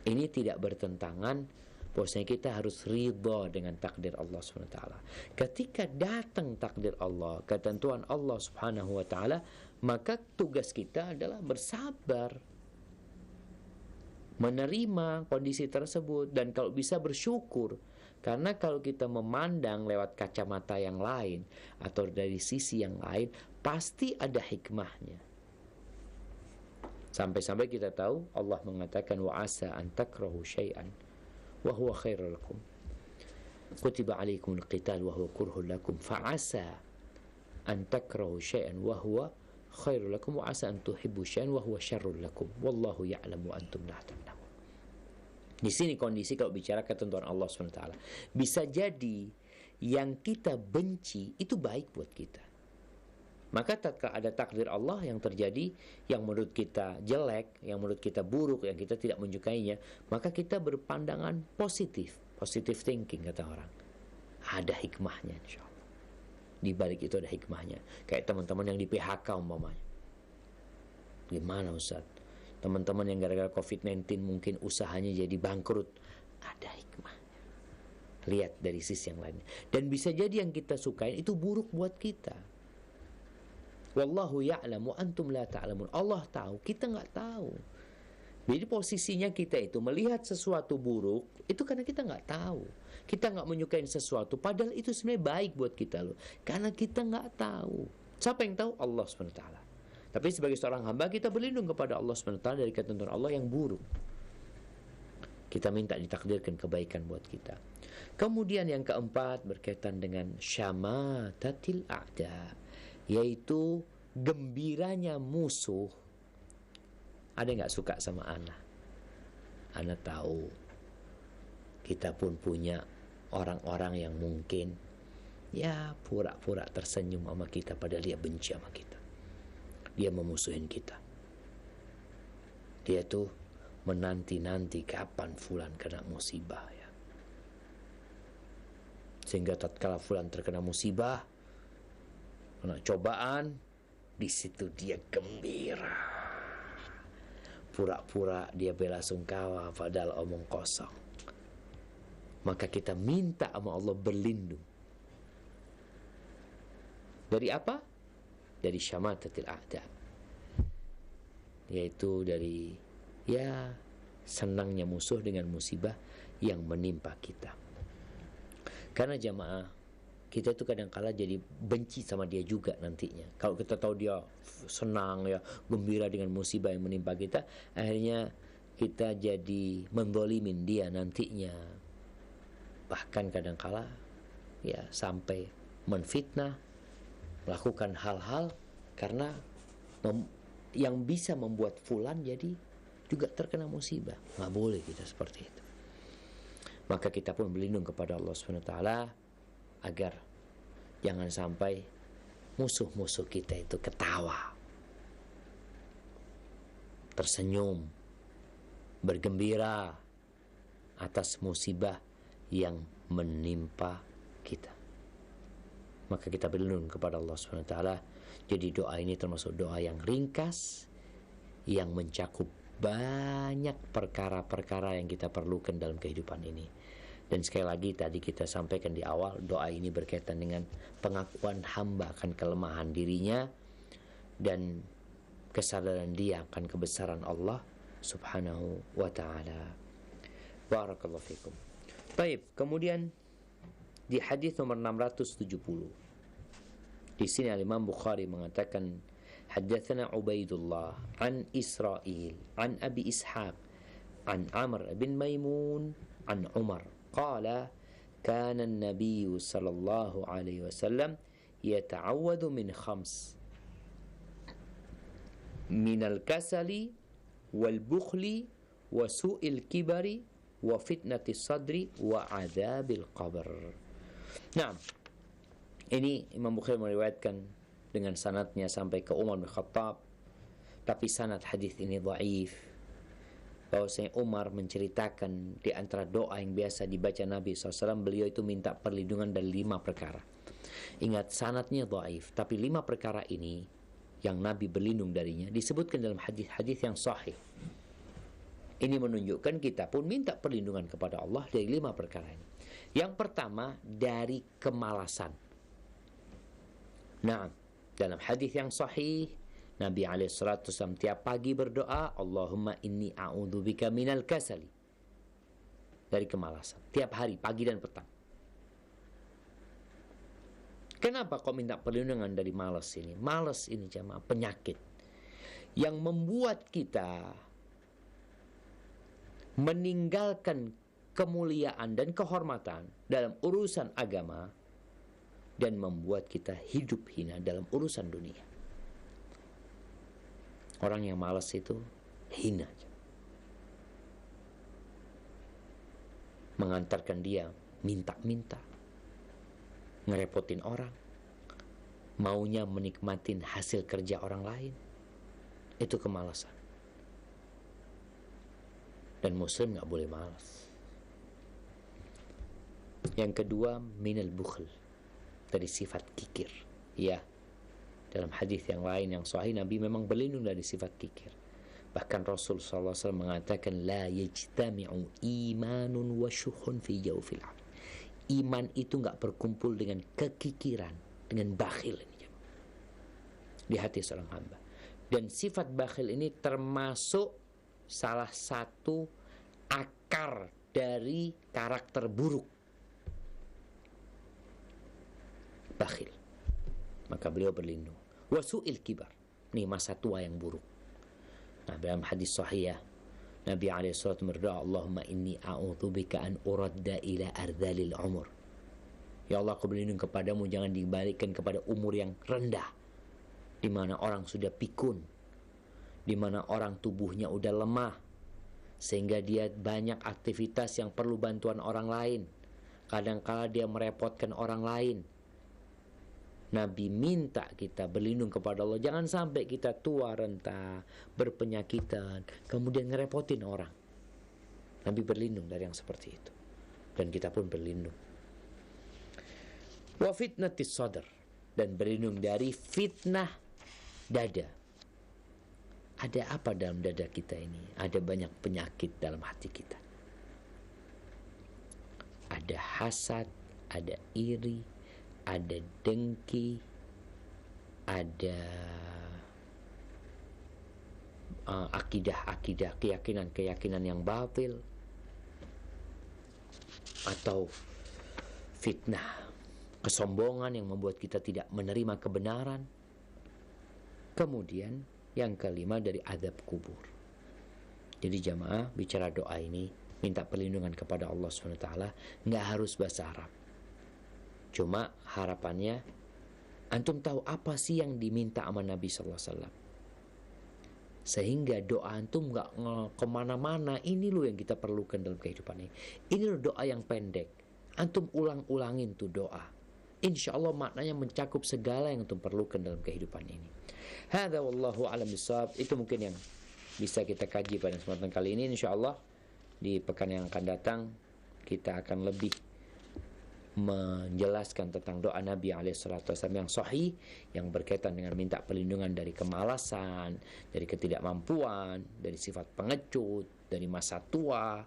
Ini tidak bertentangan bahwasanya kita harus ridha dengan takdir Allah Subhanahu wa taala. Ketika datang takdir Allah, ketentuan Allah Subhanahu wa taala, maka tugas kita adalah bersabar, menerima kondisi tersebut, dan kalau bisa bersyukur. Karena kalau kita memandang lewat kacamata yang lain atau dari sisi yang lain, pasti ada hikmahnya. Sampai-sampai kita tahu Allah mengatakan wa asa an takrahu syai'an wa huwa khairul lakum. Kutiba alaikumul qital wa huwa kurhul lakum fa asa an takrahu syai'an wa huwa khairul lakum wa asa an tuhibbu syai'an wa huwa syarrul lakum wallahu ya'lamu antum la ta'lamun. Di sini kondisi kalau bicara ketentuan Allah SWT. Bisa jadi yang kita benci itu baik buat kita. Maka tatkala ada takdir Allah yang terjadi, yang menurut kita jelek, yang menurut kita buruk, yang kita tidak menyukainya, maka kita berpandangan positif, positive thinking kata orang. Ada hikmahnya insya Allah. Di balik itu ada hikmahnya. Kayak teman-teman yang di PHK umpamanya. Gimana Ustaz? Teman-teman yang gara-gara COVID-19 mungkin usahanya jadi bangkrut. Ada hikmahnya. Lihat dari sisi yang lainnya. Dan bisa jadi yang kita sukain itu buruk buat kita. Wallahu ya'lam wa antum la ta'lamun. Allah tahu, kita nggak tahu. Jadi posisinya kita itu melihat sesuatu buruk itu karena kita nggak tahu. Kita nggak menyukai sesuatu, padahal itu sebenarnya baik buat kita loh. Karena kita nggak tahu. Siapa yang tahu? Allah SWT. Tapi sebagai seorang hamba kita berlindung kepada Allah SWT dari ketentuan Allah yang buruk. Kita minta ditakdirkan kebaikan buat kita. Kemudian yang keempat berkaitan dengan syamatatil a'da, yaitu gembiranya musuh. Ada nggak suka sama ana? Ana tahu kita pun punya orang-orang yang mungkin ya pura-pura tersenyum sama kita padahal dia benci sama kita. Dia memusuhin kita. Dia tuh menanti-nanti kapan fulan kena musibah ya. Sehingga tatkala fulan terkena musibah, kena cobaan, di situ dia gembira. Pura-pura dia bela sungkawa padahal omong kosong. Maka kita minta sama Allah berlindung. Dari apa? Dari syamatatil a'da. Yaitu dari ya senangnya musuh dengan musibah yang menimpa kita. Karena jamaah, kita itu kadang-kala jadi benci sama dia juga nantinya. Kalau kita tahu dia senang ya, gembira dengan musibah yang menimpa kita, akhirnya kita jadi menzalimin dia nantinya. Bahkan kadang-kala ya sampai menfitnah, melakukan hal-hal karena yang bisa membuat fulan jadi juga terkena musibah. Nggak boleh kita seperti itu. Maka kita pun berlindung kepada Allah SWT agar jangan sampai musuh-musuh kita itu ketawa, tersenyum, bergembira atas musibah yang menimpa kita. Maka kita berlindung kepada Allah SWT. Jadi doa ini termasuk doa yang ringkas, yang mencakup banyak perkara-perkara yang kita perlukan dalam kehidupan ini. Dan sekali lagi tadi kita sampaikan di awal, doa ini berkaitan dengan pengakuan hamba akan kelemahan dirinya dan kesadaran dia akan kebesaran Allah Subhanahu wa ta'ala. Barakallahu fikum. Baik, kemudian di hadis nomor 670. Di sini Imam Bukhari mengatakan haddatsana Ubaidullah an Israil an Abi Ishaq an Amr bin Maimun an Umar قال كان النبي صلى الله عليه وسلم يتعوذ من خمس من الكسل والبخل وسوء الكبر وفتنة الصدر وعذاب القبر. Nah, ini Imam Bukhari meriwayatkan dengan sanadnya sampai ke Umar bin Khattab, tapi sanad hadis ini dhaif. Bahwasanya Umar menceritakan di antara doa yang biasa dibaca Nabi SAW, beliau itu minta perlindungan dari 5 perkara. Ingat, sanadnya dhaif, tapi 5 perkara ini yang Nabi berlindung darinya disebutkan dalam hadis-hadis yang sahih. Ini menunjukkan kita pun minta perlindungan kepada Allah dari 5 perkara ini. Yang pertama, dari kemalasan. Nah, dalam hadis yang sahih, Nabi SAW tiap pagi berdoa, Allahumma inni a'udzubika minal kasali. Dari kemalasan. Tiap hari, pagi dan petang. Kenapa kok minta perlindungan dari malas ini? Malas ini jamaah penyakit yang membuat kita meninggalkan kemuliaan dan kehormatan dalam urusan agama dan membuat kita hidup hina dalam urusan dunia. Orang yang malas itu hina, mengantarkan dia minta-minta, ngerepotin orang, maunya menikmatin hasil kerja orang lain. Itu kemalasan. Dan muslim gak boleh malas. Yang kedua, minal bukhl, dari sifat kikir. Ya, dalam hadis yang lain yang sahih, Nabi memang berlindung dari sifat kikir. Bahkan Rasul SAW mengatakan, la yajtami'u imanun wa syuhun fi jawfil abd. Iman itu gak berkumpul dengan kekikiran, dengan bakhil ini di hati seorang hamba. Dan sifat bakhil ini termasuk salah satu akar dari karakter buruk bakhil. Maka beliau berlindung. Wasu'il kibar, ini masa tua yang buruk. Nah, dalam hadis sahih Nabi SAW berdoa, Allahumma inni a'udzubika an uradda ila ardhalil umur. Ya Allah, aku berlindung kepadamu jangan dibalikkan kepada umur yang rendah, di mana orang sudah pikun, di mana orang tubuhnya udah lemah, sehingga dia banyak aktivitas yang perlu bantuan orang lain. Kadang-kala dia merepotkan orang lain. Nabi minta kita berlindung kepada Allah, jangan sampai kita tua renta, berpenyakitan, kemudian ngerepotin orang. Nabi berlindung dari yang seperti itu, dan kita pun berlindung. Wa fitnatis sadr, dan berlindung dari fitnah dada. Ada apa dalam dada kita ini? Ada banyak penyakit dalam hati kita. Ada hasad, ada iri, ada dengki, ada akidah-akidah, keyakinan-keyakinan yang batil, atau fitnah, kesombongan yang membuat kita tidak menerima kebenaran. Kemudian yang kelima dari azab kubur. Jadi jamaah, bicara doa ini minta perlindungan kepada Allah SWT, nggak harus bahasa Arab. Cuma harapannya antum tahu apa sih yang diminta sama Nabi SAW, sehingga doa antum nggak kemana-mana. Ini loh yang kita perlukan dalam kehidupan ini. Ini loh doa yang pendek, antum ulang-ulangin tuh doa. Insya Allah maknanya mencakup segala yang antum perlukan dalam kehidupan ini. Hadza wallahu a'lam bishawab. Itu mungkin yang bisa kita kaji pada kesempatan kali ini. Insya Allah di pekan yang akan datang kita akan lebih menjelaskan tentang doa Nabi SAW yang sahih, yang berkaitan dengan minta perlindungan dari kemalasan, dari ketidakmampuan, dari sifat pengecut, dari masa tua,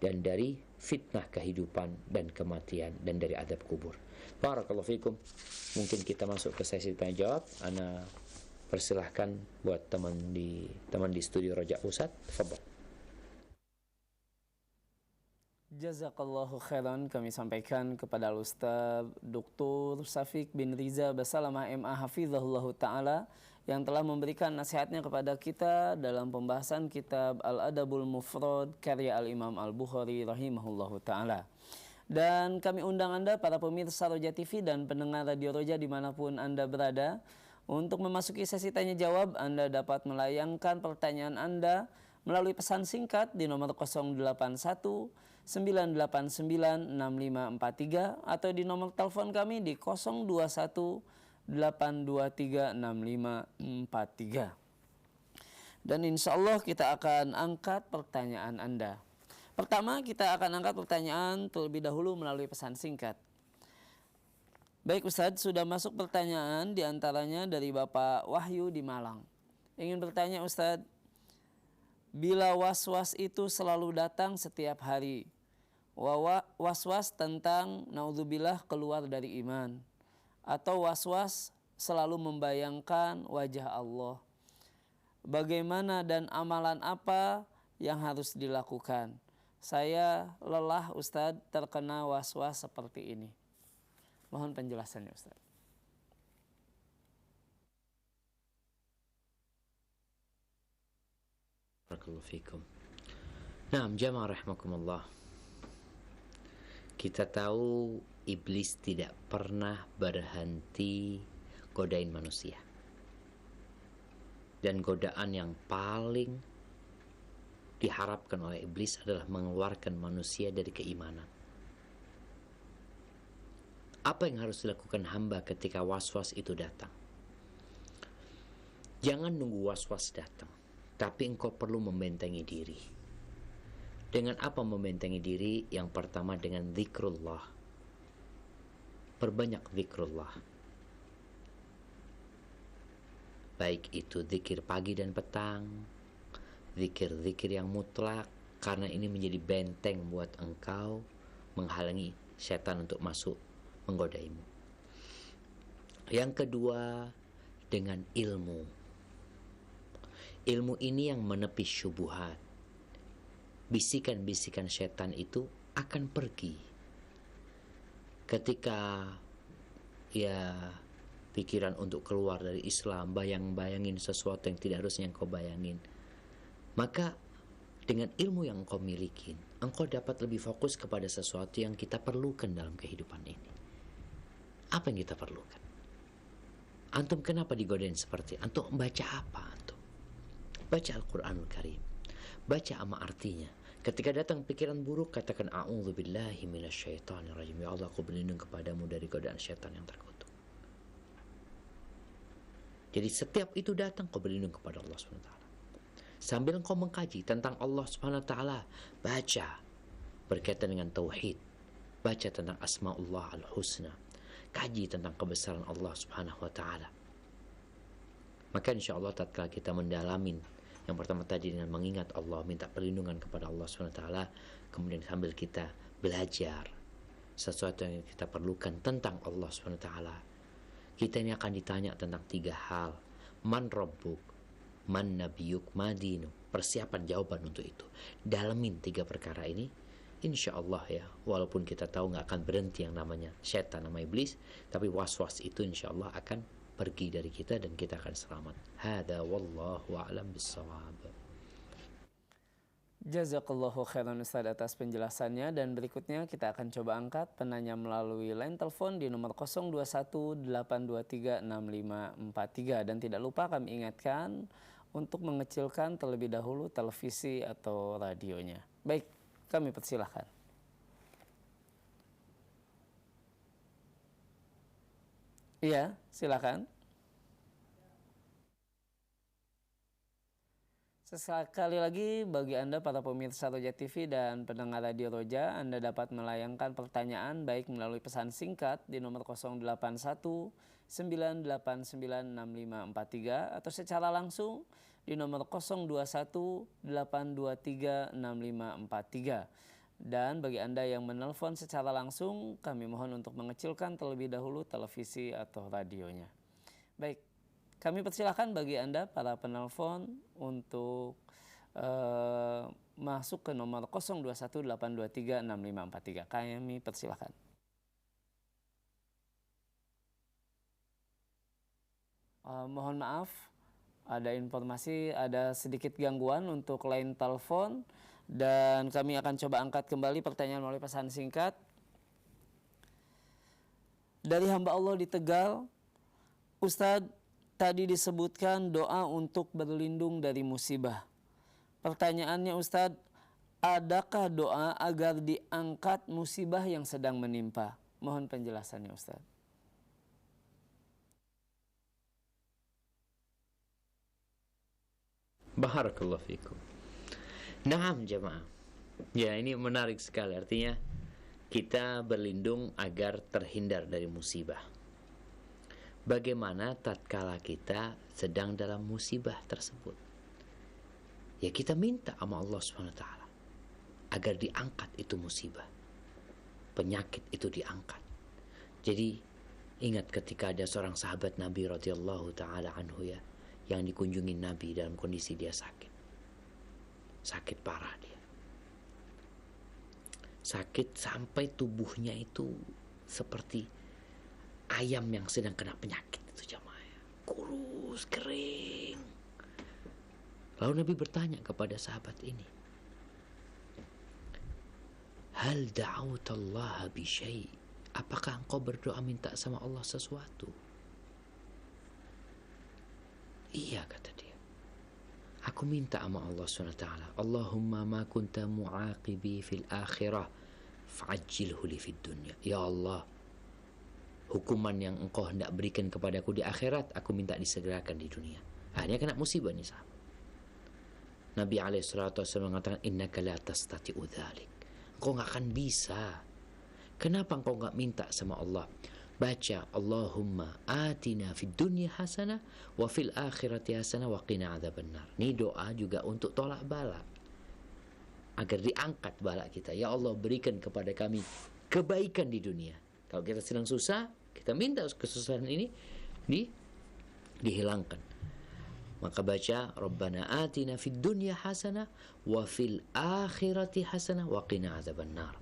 dan dari fitnah kehidupan dan kematian, dan dari azab kubur. Barakallahu fikum. Mungkin kita masuk ke sesi tanya jawab. Ana persilahkan buat teman di studio Raja Pusat. Tafadhol. Jazakallahu khairan kami sampaikan kepada Ustaz Dr. Syafiq bin Riza Basalamah MA Hafizahullah Ta'ala yang telah memberikan nasihatnya kepada kita dalam pembahasan kitab Al-Adabul Mufrad karya Al-Imam Al-Bukhari rahimahullahu ta'ala. Dan kami undang Anda para pemirsa Roja TV dan pendengar Radio Roja dimanapun Anda berada, untuk memasuki sesi tanya jawab. Anda dapat melayangkan pertanyaan Anda melalui pesan singkat di nomor 081 989 6543 atau di nomor telepon kami di 021 823 6543. Dan insya Allah kita akan angkat pertanyaan Anda. Pertama, kita akan angkat pertanyaan terlebih dahulu melalui pesan singkat. Baik Ustadz, sudah masuk pertanyaan diantaranya dari Bapak Wahyu di Malang. Ingin bertanya Ustadz, bila was-was itu selalu datang setiap hari, was-was tentang naudzubillah keluar dari iman, atau was-was selalu membayangkan wajah Allah, bagaimana dan amalan apa yang harus dilakukan? Saya lelah Ustadz terkena was-was seperti ini. Mohon penjelasannya Ustadz. Barakallahu fikum. Nah, jamaah rahimakumullah. Kita tahu iblis tidak pernah berhenti godain manusia. Dan godaan yang paling diharapkan oleh iblis adalah mengeluarkan manusia dari keimanan. Apa yang harus dilakukan hamba ketika was-was itu datang? Jangan nunggu was-was datang, tapi engkau perlu membentengi diri. Dengan apa membentengi diri? Yang pertama dengan zikrullah. Perbanyak zikrullah. Baik itu zikir pagi dan petang, zikir-zikir yang mutlak, karena ini menjadi benteng buat engkau menghalangi setan untuk masuk menggodaimu. Yang kedua, dengan ilmu. Ilmu ini yang menepis syubhat. Bisikan-bisikan setan itu akan pergi. Ketika pikiran untuk keluar dari Islam, bayangin sesuatu yang tidak harusnya engkau bayangin, maka dengan ilmu yang engkau miliki, engkau dapat lebih fokus kepada sesuatu yang kita perlukan dalam kehidupan ini. Apa yang kita perlukan? Antum kenapa digodain seperti antum? Baca apa antum? Baca Al-Quranul Karim. Baca ama artinya. Ketika datang pikiran buruk, katakan a'udzubillahi minasyaitonirrajim. Ya Allah, aku berlindung kepadamu dari godaan syaitan yang terkutuk. Jadi setiap itu datang, kau berlindung kepada Allah SWT. Sambil kau mengkaji tentang Allah SWT, baca berkaitan dengan tauhid, baca tentang asma'ullah al-husna, kaji tentang kebesaran Allah Subhanahu wa taala. Maka insya Allah tatkala kita mendalamin yang pertama tadi dengan mengingat Allah, minta perlindungan kepada Allah Subhanahu wa taala, kemudian sambil kita belajar sesuatu yang kita perlukan tentang Allah Subhanahu wa taala, kita ini akan ditanya tentang 3 hal. Man rabbuk, man nabiyuk, ma dinuk. Persiapan jawaban untuk itu. Dalamin 3 perkara ini, insya Allah ya, walaupun kita tahu gak akan berhenti yang namanya setan, nama iblis, tapi was-was itu insya Allah akan pergi dari kita dan kita akan selamat. Hada wallahu a'lam bissawab. Jazakallahu khairan Ustaz atas penjelasannya, dan berikutnya kita akan coba angkat penanya melalui line telepon di nomor 0218236543, dan tidak lupa kami ingatkan untuk mengecilkan terlebih dahulu televisi atau radionya. Baik, kami persilahkan. Iya, silakan. Sekali lagi bagi Anda para pemirsa Roja TV dan pendengar Radio Roja, Anda dapat melayangkan pertanyaan baik melalui pesan singkat di nomor 081 989 6543 atau secara langsung di nomor 021 823 6543. Dan bagi Anda yang menelpon secara langsung, kami mohon untuk mengecilkan terlebih dahulu televisi atau radionya. Baik, kami persilahkan bagi Anda para penelpon untuk masuk ke nomor 021 823 6543. Kami persilahkan. Mohon maaf, ada informasi, ada sedikit gangguan untuk line telepon, dan kami akan coba angkat kembali pertanyaan melalui pesan singkat. Dari hamba Allah di Tegal, Ustadz, tadi disebutkan doa untuk berlindung dari musibah. Pertanyaannya Ustadz, adakah doa agar diangkat musibah yang sedang menimpa? Mohon penjelasannya Ustadz. Barakallahu fikum. Naam jamaah. Ya, ini menarik sekali. Artinya kita berlindung agar terhindar dari musibah. Bagaimana tatkala kita sedang dalam musibah tersebut? Ya kita minta sama Allah SWT agar diangkat itu musibah, penyakit itu diangkat. Jadi ingat ketika ada seorang sahabat Nabi radhiyallahu taala anhu ya, yang dikunjungi Nabi dalam kondisi dia sakit parah dia, sakit sampai tubuhnya itu seperti ayam yang sedang kena penyakit itu jamaah, kurus kering. Lalu Nabi bertanya kepada sahabat ini, hal da'awtallaha bi syai', apakah engkau berdoa minta sama Allah sesuatu? Iya, kata dia, aku minta sama Allah SWT, Allahumma ma kunta mu'aqibi fil akhirah fa'ajjilhu li fid dunya. Ya Allah, hukuman yang engkau hendak berikan kepadaku di akhirat, aku minta disegerakan di dunia. Akhirnya kena musibah nih sahabat. Nabi SAW mengatakan, innaka la tastati'u dzalik. Engkau gak akan bisa. Kenapa engkau gak minta sama Allah? Baca, Allahumma atina fid dunya hasanah wa fil akhirati hasanah wa qina adzabannar. Ini doa juga untuk tolak bala, agar diangkat bala kita. Ya Allah, berikan kepada kami kebaikan di dunia. Kalau kita sedang susah, kita minta kesusahan ini dihilangkan. Maka baca, Rabbana atina fid dunya hasanah wa fil akhirati hasanah wa qina adzabannar.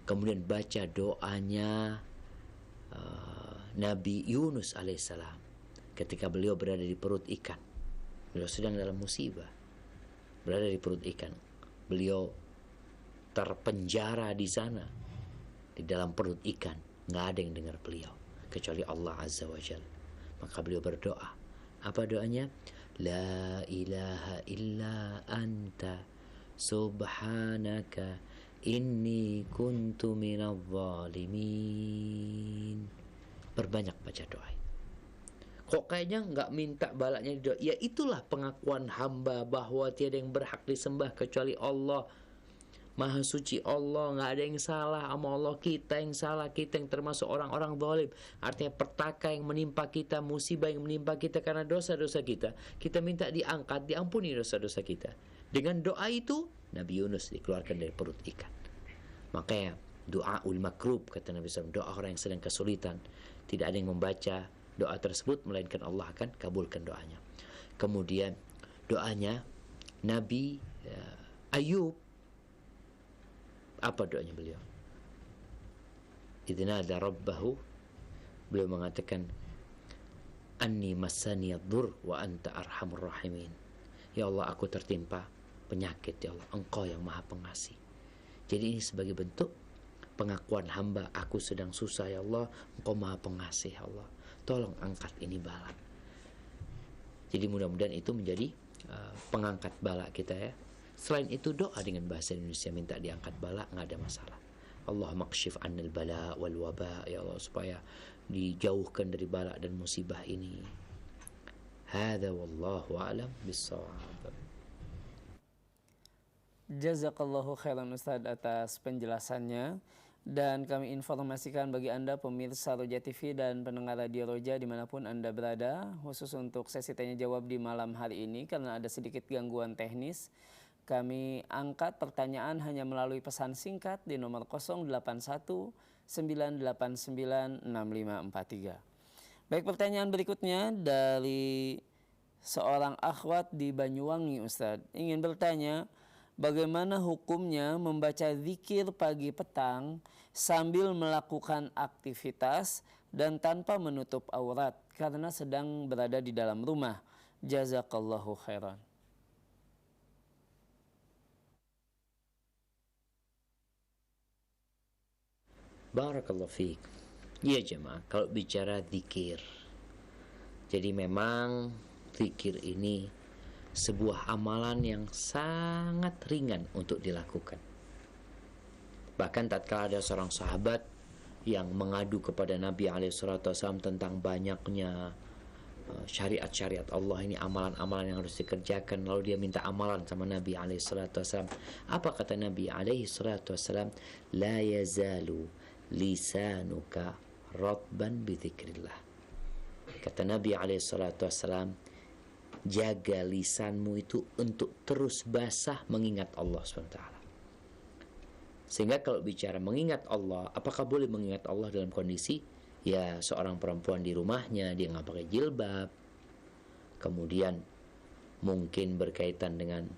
Kemudian baca doanya Nabi Yunus alaihissalam ketika beliau berada di perut ikan. Beliau sedang dalam musibah, berada di perut ikan. Beliau terpenjara di sana, di dalam perut ikan. Nggak ada yang dengar beliau kecuali Allah Azza wa Jalla. Maka beliau berdoa. Apa doanya? La ilaha illa anta subhanaka inni kuntu minadh dhalimin. Perbanyak baca doa. Kok kayaknya nggak minta balanya di doa? Ya itulah pengakuan hamba bahwa tiada yang berhak disembah kecuali Allah. Maha suci Allah, nggak ada yang salah sama Allah. Kita yang salah, kita yang termasuk orang-orang zalim. Artinya petaka yang menimpa kita, musibah yang menimpa kita karena dosa-dosa kita. Kita minta diangkat, diampuni dosa-dosa kita. Dengan doa itu, Nabi Yunus dikeluarkan dari perut ikan. Makanya doaul makrub, kata Nabi SAW, doa orang yang sedang kesulitan. Tidak ada yang membaca doa tersebut, melainkan Allah akan kabulkan doanya. Kemudian doanya Nabi Ayub, apa doanya beliau? Idnada rabbahu, beliau mengatakan, anni massani ad-dur wa anta arhamur rahimin. Ya Allah, aku tertimpa penyakit, ya Allah, engkau yang maha pengasih. Jadi ini sebagai bentuk pengakuan hamba, aku sedang susah ya Allah, engkau maha pengasih ya Allah, tolong angkat ini bala. Jadi mudah-mudahan itu menjadi pengangkat bala kita ya. Selain itu doa dengan bahasa Indonesia minta diangkat bala, nggak ada masalah. Allahumma kshif annal bala wal waba, ya Allah, supaya dijauhkan dari bala dan musibah ini. Hadza wallahu a'lam bissawab. Jazakallahu khairan Ustaz atas penjelasannya. Dan kami informasikan bagi Anda pemirsa Roja TV dan pendengar Radio Roja dimanapun Anda berada, khusus untuk sesi tanya jawab di malam hari ini, karena ada sedikit gangguan teknis, kami angkat pertanyaan hanya melalui pesan singkat di nomor 081 989 6543. Baik, pertanyaan berikutnya dari seorang akhwat di Banyuwangi, Ustadz, ingin bertanya, bagaimana hukumnya membaca zikir pagi petang sambil melakukan aktivitas dan tanpa menutup aurat karena sedang berada di dalam rumah? Jazakallahu khairan. Barakallahu fiik. Ya jemaah, kalau bicara zikir, jadi memang zikir ini sebuah amalan yang sangat ringan untuk dilakukan. Bahkan tatkala ada seorang sahabat yang mengadu kepada Nabi SAW tentang banyaknya syariat-syariat Allah, ini amalan-amalan yang harus dikerjakan, lalu dia minta amalan sama Nabi SAW. Apa kata Nabi SAW? La yazalu lisanuka ratban bidzikrillah. Kata Nabi SAW, jaga lisanmu itu untuk terus basah mengingat Allah SWT. Sehingga kalau bicara mengingat Allah, apakah boleh mengingat Allah dalam kondisi ya seorang perempuan di rumahnya, dia nggak pakai jilbab, kemudian mungkin berkaitan dengan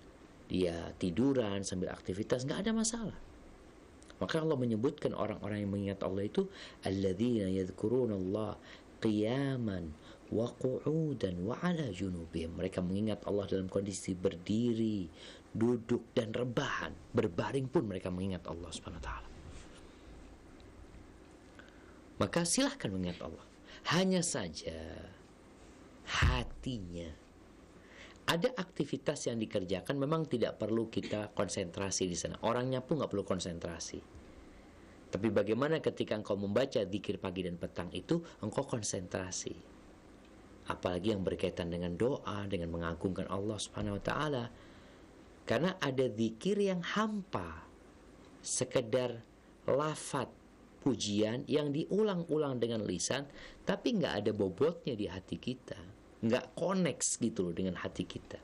dia tiduran sambil aktivitas, nggak ada masalah. Maka Allah menyebutkan orang-orang yang mengingat Allah itu alladzina yadhkuruna qiyaman wa qu'udan wa ala junubihim. Mereka mengingat Allah dalam kondisi berdiri, duduk dan rebahan. Berbaring pun mereka mengingat Allah Subhanahu wa taala. Maka silahkan mengingat Allah. Hanya saja hatinya, ada aktivitas yang dikerjakan memang tidak perlu kita konsentrasi di sana. Orangnya pun nggak perlu konsentrasi. Tapi bagaimana ketika engkau membaca zikir pagi dan petang itu, engkau konsentrasi. Apalagi yang berkaitan dengan doa, dengan mengagungkan Allah Subhanahu wa taala. Karena ada zikir yang hampa, sekedar lafaz pujian yang diulang-ulang dengan lisan, tapi nggak ada bobotnya di hati kita, nggak connect gitu loh dengan hati kita.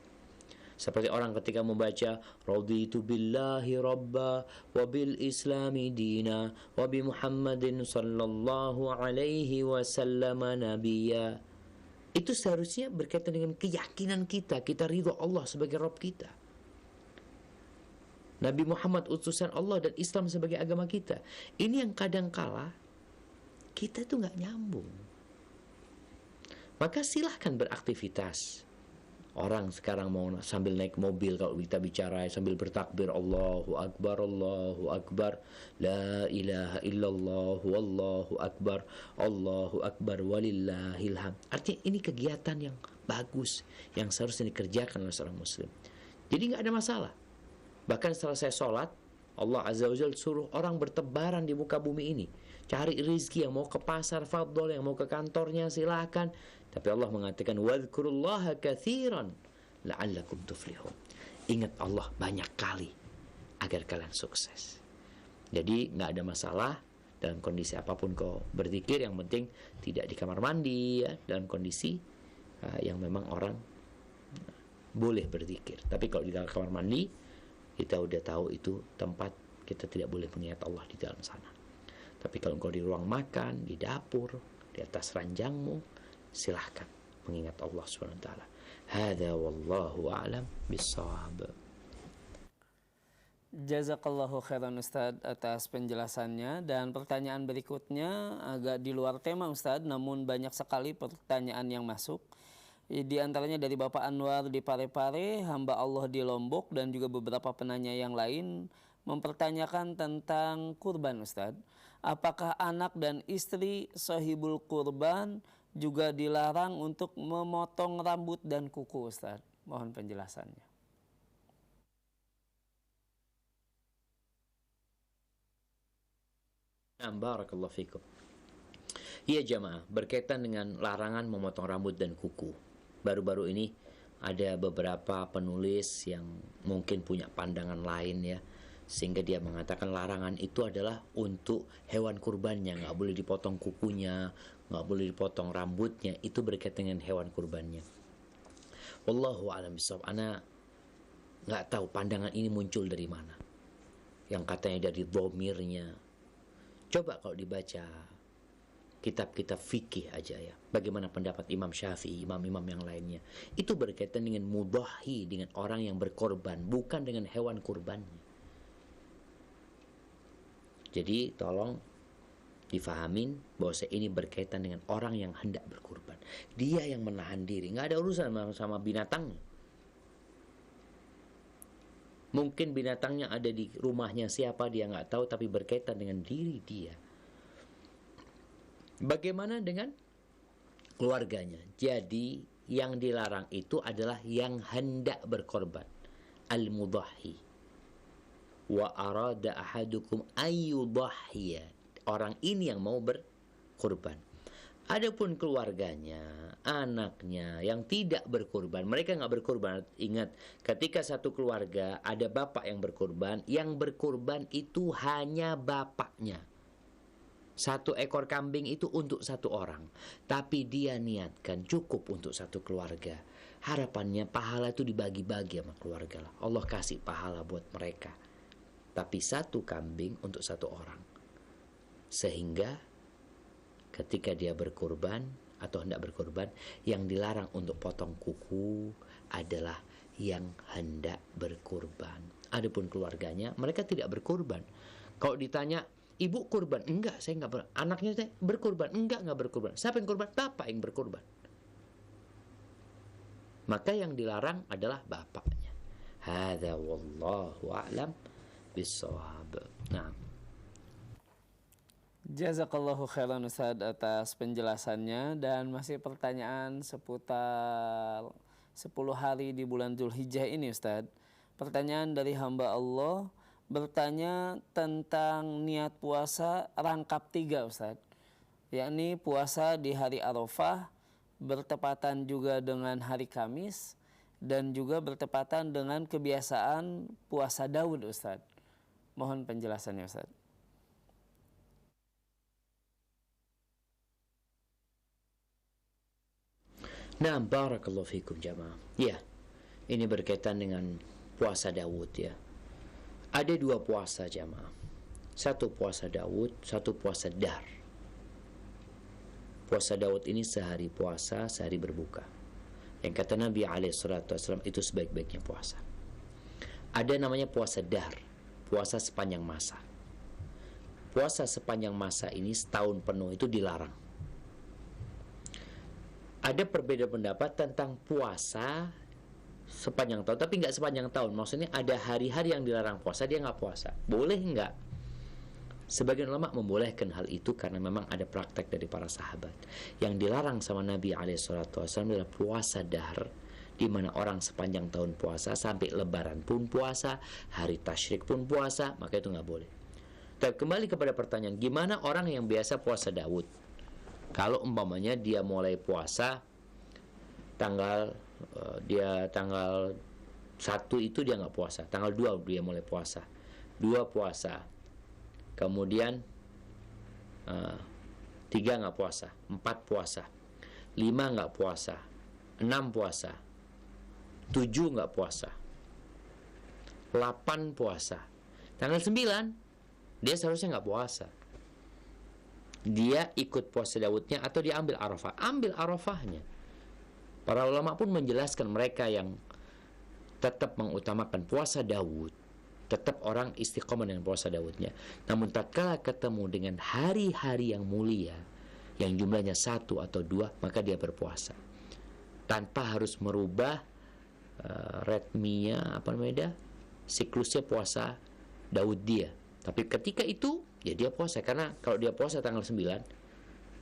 Seperti orang ketika membaca raditu billahi rabba wa bil islami dina wa bi Muhammadin sallallahu alaihi wasallam nabiyya. Itu seharusnya berkaitan dengan keyakinan kita ridho Allah sebagai Rabb kita. Nabi Muhammad utusan Allah dan Islam sebagai agama kita. Ini yang kadang kala kita tuh nggak nyambung. Maka silahkan beraktivitas. Orang sekarang mau sambil naik mobil, kalau kita bicara sambil bertakbir Allahu Akbar, Allahu Akbar, La ilaha illallah, Wallahu Akbar, Allahu Akbar, walillahilham. Artinya ini kegiatan yang bagus, yang seharusnya dikerjakan oleh seorang muslim. Jadi nggak ada masalah. Bahkan setelah saya sholat, Allah Azza wa Jalla suruh orang bertebaran di muka bumi ini, cari rizki, yang mau ke pasar fadol, yang mau ke kantornya silakan. Tapi Allah mengatakan wadhkurullaha katsiran la'allakum tuflihun. Ingat Allah banyak kali agar kalian sukses. Jadi nggak ada masalah dalam kondisi apapun kau berzikir, yang penting tidak di kamar mandi ya, dalam kondisi yang memang orang boleh berzikir. Tapi kalau di dalam kamar mandi, kita udah tahu itu tempat kita tidak boleh mengingat Allah di dalam sana. Tapi kalau engkau di ruang makan, di dapur, di atas ranjangmu, silahkan mengingat Allah Subhanahu wa taala. Hadza wallahu a'lam bissawab. Jazakallahu khairan Ustaz atas penjelasannya, dan pertanyaan berikutnya agak di luar tema Ustaz, namun banyak sekali pertanyaan yang masuk. Di antaranya dari Bapak Anwar di Parepare, hamba Allah di Lombok, dan juga beberapa penanya yang lain mempertanyakan tentang kurban Ustaz. Apakah anak dan istri sahibul kurban juga dilarang untuk memotong rambut dan kuku Ustaz? Mohon penjelasannya. Barakallahu fikum. Iya jamaah, berkaitan dengan larangan memotong rambut dan kuku. Baru-baru ini ada beberapa penulis yang mungkin punya pandangan lain ya, sehingga dia mengatakan larangan itu adalah untuk hewan kurbannya, nggak boleh dipotong kukunya, nggak boleh dipotong rambutnya, itu berkaitan dengan hewan kurbannya. Wallahu a'lam bishawab. Ana nggak tahu pandangan ini muncul dari mana. Yang katanya dari dhamirnya. Coba kalau dibaca kitab-kitab fikih aja ya, bagaimana pendapat Imam Syafi'i, imam-imam yang lainnya, itu berkaitan dengan mudhahi, dengan orang yang berkorban, bukan dengan hewan kurbannya. Jadi tolong difahamin bahwa ini berkaitan dengan orang yang hendak berkurban. Dia yang menahan diri, nggak ada urusan sama binatangnya. Mungkin binatangnya ada di rumahnya siapa dia nggak tahu, tapi berkaitan dengan diri dia. Bagaimana dengan keluarganya? Jadi yang dilarang itu adalah yang hendak berkorban, al-mudhahi. Wa arada ahadukum ayyudhhiya. Orang ini yang mau berkorban. Adapun keluarganya, anaknya yang tidak berkorban, mereka nggak berkorban. Ingat, ketika satu keluarga ada bapak yang berkorban itu hanya bapaknya. 1 ekor kambing itu untuk 1 orang, tapi dia niatkan cukup untuk 1 keluarga. Harapannya pahala itu dibagi-bagi sama keluarga lah. Allah kasih pahala buat mereka. Tapi 1 kambing untuk 1 orang. Sehingga ketika dia berkorban atau hendak berkorban, yang dilarang untuk potong kuku adalah yang hendak berkorban. Adapun keluarganya, mereka tidak berkorban. Kalau ditanya, ibu kurban? Enggak, saya enggak berkorban. Anaknya saya berkorban? Enggak berkorban. Siapa yang korban? Bapak yang berkorban. Maka yang dilarang adalah bapaknya. Hadza wallahu a'lam bissawab. Nah, Jazakallahu khairan Ustaz atas penjelasannya, dan masih pertanyaan seputar 10 hari di bulan Dzulhijjah ini Ustaz. Pertanyaan dari hamba Allah, bertanya tentang niat puasa rangkap 3 Ustaz, yakni puasa di hari Arafah, bertepatan juga dengan hari Kamis, dan juga bertepatan dengan kebiasaan puasa Daud Ustaz. Mohon penjelasannya Ustaz. Nah, barakallahu fikum jamaah. Ya, ini berkaitan dengan puasa Daud ya. Ada 2 puasa jamaah. Satu puasa Daud, satu puasa Dahr. Puasa Daud ini sehari puasa, sehari berbuka. Yang kata Nabi SAW itu sebaik-baiknya puasa. Ada namanya puasa Dahr, puasa sepanjang masa. Puasa sepanjang masa ini setahun penuh itu dilarang. Ada perbedaan pendapat tentang puasa sepanjang tahun, tapi nggak sepanjang tahun. Maksudnya ada hari-hari yang dilarang puasa, dia nggak puasa. Boleh nggak? Sebagian ulama membolehkan hal itu karena memang ada praktek dari para sahabat. Yang dilarang sama Nabi SAW adalah puasa dahr, di mana orang sepanjang tahun puasa, sampai lebaran pun puasa, hari tasyrik pun puasa, maka itu nggak boleh. Tapi kembali kepada pertanyaan, gimana orang yang biasa puasa Daud? Kalau umpamanya dia mulai puasa tanggal 1 itu dia nggak puasa, tanggal 2 dia mulai puasa, 2 puasa, kemudian 3 nggak puasa, 4 puasa, 5 nggak puasa, 6 puasa, 7 nggak puasa, 8 puasa, tanggal 9 dia seharusnya nggak puasa. Dia ikut puasa Daudnya atau dia ambil Arafah? Ambil Arafahnya. Para ulama pun menjelaskan mereka yang tetap mengutamakan puasa Daud, tetap orang istiqomah dengan puasa Daudnya. Namun tatkala ketemu dengan hari-hari yang mulia, yang jumlahnya 1 atau 2, maka dia berpuasa. Tanpa harus merubah ritmenya, siklusnya puasa Daud dia. Tapi ketika itu, ya dia puasa. Karena kalau dia puasa tanggal 9,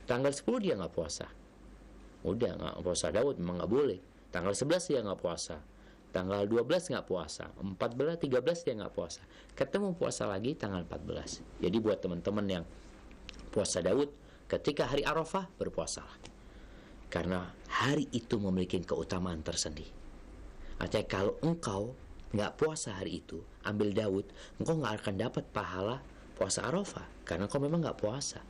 tanggal 10 dia nggak puasa. Udah nggak puasa Daud, memang nggak boleh. Tanggal 11 dia nggak puasa. Tanggal 12 nggak puasa. 14, 13 dia nggak puasa. Ketemu puasa lagi tanggal 14. Jadi buat teman-teman yang puasa Daud, ketika hari Arafah, berpuasalah. Karena hari itu memiliki keutamaan tersendiri. Artinya kalau engkau nggak puasa hari itu, ambil Daud, engkau nggak akan dapat pahala puasa Arafah, karena engkau memang nggak puasa.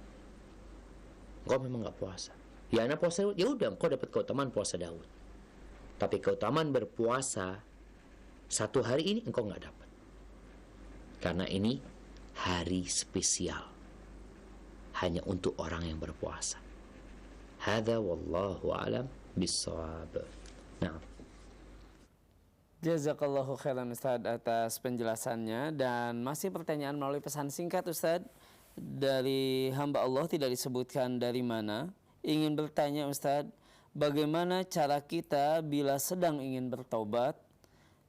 Engkau memang nggak puasa. Ya, anak puasa Daud, ya udah, engkau dapat keutamaan puasa Daud. Tapi keutamaan berpuasa 1 hari ini engkau nggak dapat, karena ini hari spesial, hanya untuk orang yang berpuasa. Hadza wallahu a'lam bissawab. Nah. Jazakallahu khairan Ustaz atas penjelasannya. Dan masih pertanyaan melalui pesan singkat Ustaz, dari hamba Allah tidak disebutkan dari mana. Ingin bertanya Ustaz, bagaimana cara kita bila sedang ingin bertaubat,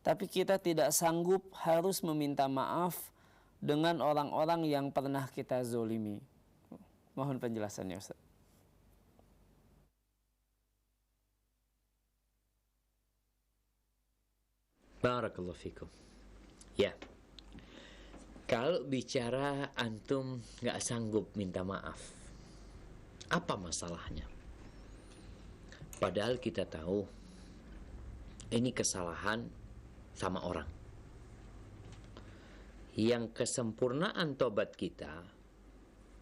tapi kita tidak sanggup harus meminta maaf dengan orang-orang yang pernah kita zolimi? Mohon penjelasannya Ustaz. Barakallahu fikum. Ya, kalau bicara antum nggak sanggup minta maaf, apa masalahnya? Padahal kita tahu ini kesalahan sama orang. Yang kesempurnaan tobat kita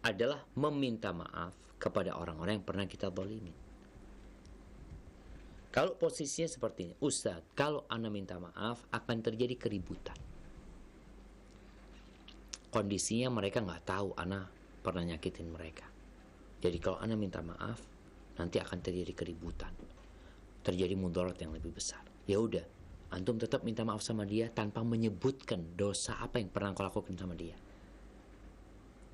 adalah meminta maaf kepada orang-orang yang pernah kita zalimi. Kalau posisinya seperti ini, Ustaz, kalau ana minta maaf akan terjadi keributan. Kondisinya mereka nggak tahu ana pernah nyakitin mereka. Jadi kalau ana minta maaf, nanti akan terjadi keributan, terjadi mudarat yang lebih besar. Ya udah, antum tetap minta maaf sama dia tanpa menyebutkan dosa apa yang pernah kau lakukan sama dia.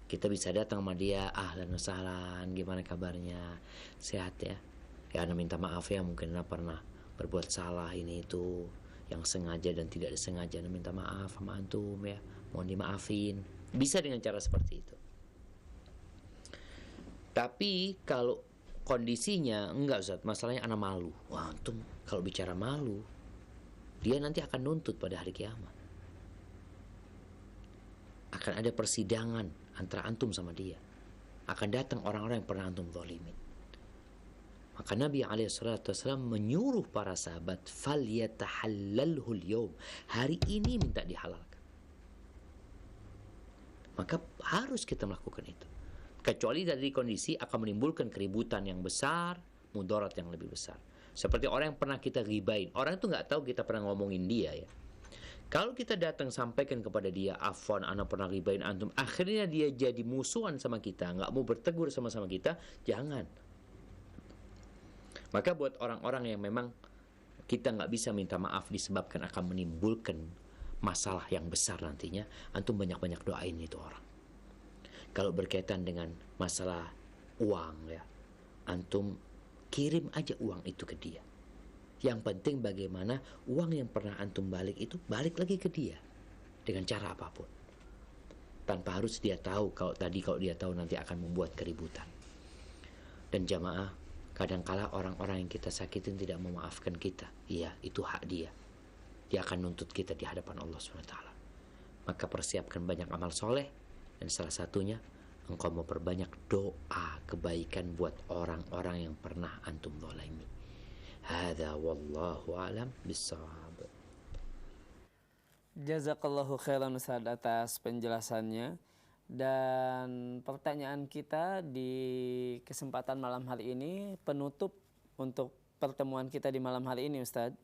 Kita bisa datang sama dia, ahlan wa sahlan, gimana kabarnya, sehat ya? Ya, ana minta maaf ya, mungkin ana pernah berbuat salah ini itu, yang sengaja dan tidak disengaja. Ana minta maaf sama antum ya, mohon dimaafin. Bisa dengan cara seperti itu. Tapi kalau kondisinya enggak Ustaz, masalahnya ana malu. Wah, antum kalau bicara malu, dia nanti akan nuntut pada hari kiamat. akan ada persidangan antara antum sama dia. Akan datang orang-orang yang pernah antum zalimin. Maka Nabi SAW menyuruh para sahabat, falyatahallalhu al-yawm, hari ini minta dihalalkan. Maka harus kita melakukan itu. Kecuali dari kondisi akan menimbulkan keributan yang besar, mudarat yang lebih besar. Seperti orang yang pernah kita ghibain. Orang itu nggak tahu kita pernah ngomongin dia ya. Kalau kita datang sampaikan kepada dia, afwan, ana pernah ghibain antum, akhirnya dia jadi musuhan sama kita, nggak mau bertegur sama-sama kita, jangan. Maka buat orang-orang yang memang kita nggak bisa minta maaf disebabkan akan menimbulkan masalah yang besar nantinya, antum banyak-banyak doain itu orang. Kalau berkaitan dengan masalah uang ya, antum kirim aja uang itu ke dia. Yang penting bagaimana uang yang pernah antum balik itu balik lagi ke dia dengan cara apapun. Tanpa harus dia tahu, kalau dia tahu nanti akan membuat keributan. Dan jamaah, kadangkala orang-orang yang kita sakitin tidak memaafkan kita. Iya, itu hak dia. Dia akan nuntut kita di hadapan Allah SWT. Maka persiapkan banyak amal soleh, dan salah satunya engkau mau perbanyak doa kebaikan buat orang-orang yang pernah antum zalimi. Hadza wallahu alam bissawab. Jazakallahu khairan Ustaz atas penjelasannya. Dan pertanyaan kita di kesempatan malam hari ini, penutup untuk pertemuan kita di malam hari ini Ustaz.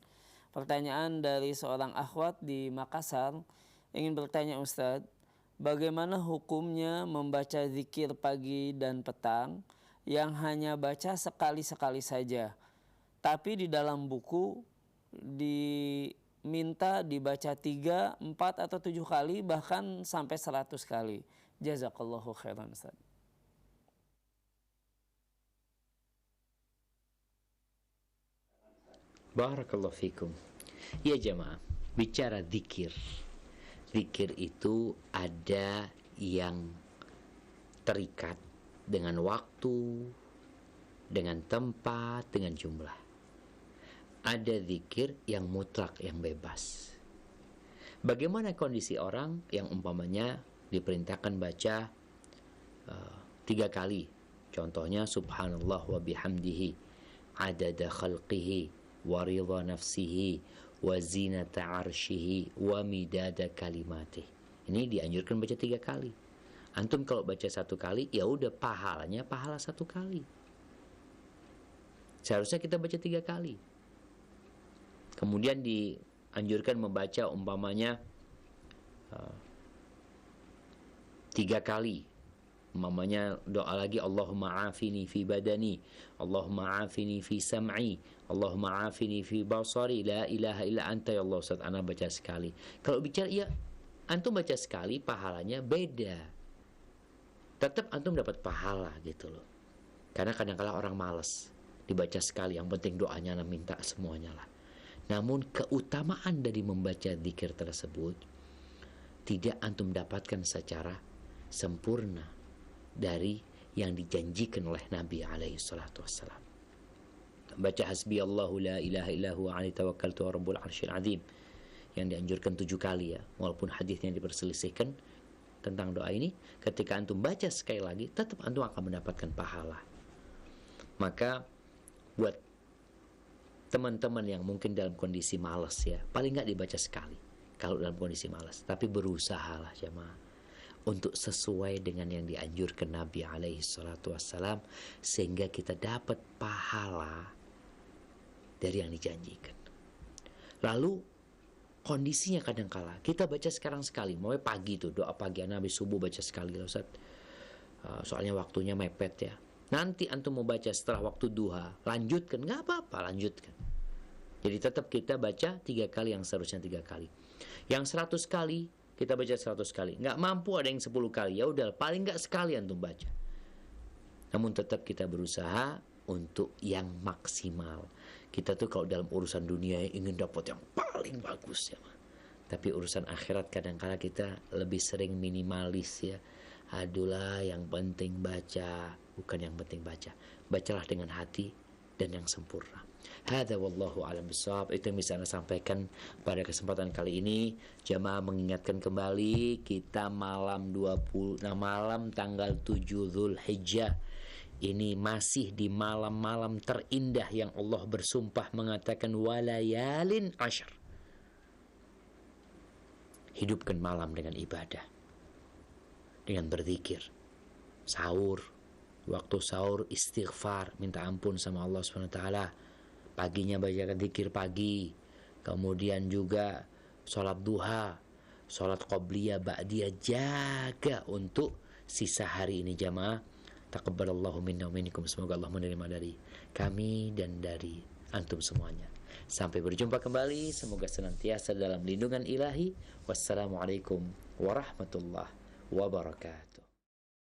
Pertanyaan dari seorang akhwat di Makassar ingin bertanya Ustaz, bagaimana hukumnya membaca zikir pagi dan petang yang hanya baca sekali-sekali saja, tapi di dalam buku diminta dibaca 3, 4 atau 7 kali, bahkan sampai 100 kali. Jazakallahu khairan Ustaz. Barakallahu fikum. Ya jamaah, bicara zikir. Zikir itu ada yang terikat dengan waktu, dengan tempat, dengan jumlah. Ada zikir yang mutlak, yang bebas. Bagaimana kondisi orang yang umpamanya diperintahkan baca 3 kali. Contohnya subhanallah wa bihamdihi adada khalqihi wa ridha nafsihi wa zinata arshihi wa midada kalimatih. Ini dianjurkan baca 3 kali. Antum kalau baca 1 kali, ya udah pahalanya pahala 1 kali. Seharusnya kita baca 3 kali. Kemudian dianjurkan membaca umpamanya 3 kali. Umpamanya doa lagi, Allahumma afini fi badani, Allahumma afini fi sam'i, Allahumma afini fi basari, la ilaha illa anta ya Allah. Ustaz, ana baca sekali. Kalau bicara ya antum baca sekali, pahalanya beda. Tetap antum dapat pahala gitu loh. Karena kadang-kala orang malas dibaca sekali, yang penting doanya minta semuanya lah. Namun keutamaan dari membaca zikir tersebut tidak antum dapatkan secara sempurna dari yang dijanjikan oleh Nabi alaihi salatu wassalam. Baca hasbi Allahu la ilaha illahu alaihi tawakkaltu wa rabbul arsyil azim yang dianjurkan 7 kali ya. Walaupun hadisnya diperselisihkan tentang doa ini, ketika antum baca sekali lagi tetap antum akan mendapatkan pahala. Maka buat teman-teman yang mungkin dalam kondisi malas ya, paling nggak dibaca sekali kalau dalam kondisi malas, tapi berusahalah jemaah untuk sesuai dengan yang dianjurkan Nabi alaihi salatu wassalam, sehingga kita dapat pahala dari yang dijanjikan. Lalu kondisinya kadangkala kita baca sekarang sekali, mau pagi tuh doa pagi Nabi subuh baca sekali loh Ustaz. Soalnya waktunya mepet ya. Nanti antum mau baca setelah waktu duha, lanjutkan, nggak apa-apa, lanjutkan. Jadi tetap kita baca 3 kali yang seharusnya 3 kali. Yang 100 kali kita baca 100 kali. Nggak mampu ada yang 10 kali, ya udah paling nggak sekali antum baca. Namun tetap kita berusaha untuk yang maksimal. Kita tuh kalau dalam urusan dunia ingin dapat yang paling bagus ya. Tapi urusan akhirat kadang-kala kita lebih sering minimalis ya. Adulah yang penting baca, bukan yang penting baca. Bacalah dengan hati dan yang sempurna. Hadza wallahu a'lam bishawab. Itu yang bisa Anda sampaikan pada kesempatan kali ini. Jamaah mengingatkan kembali, kita malam tanggal 7 Zulhijjah ini masih di malam-malam terindah yang Allah bersumpah mengatakan walayalin asyr. Hidupkan malam dengan ibadah, dengan berzikir, sahur, waktu sahur istighfar, minta ampun sama Allah SWT. Paginya bacakan zikir pagi, kemudian juga sholat duha, sholat qobliyah, ba'diyah, jaga untuk sisa hari ini jamaah. Taqabbalallahu minna wa minkum. Semoga Allah menerima dari kami dan dari antum semuanya. Sampai berjumpa kembali, semoga senantiasa dalam lindungan ilahi. Wassalamualaikum warahmatullahi wabarakatuh.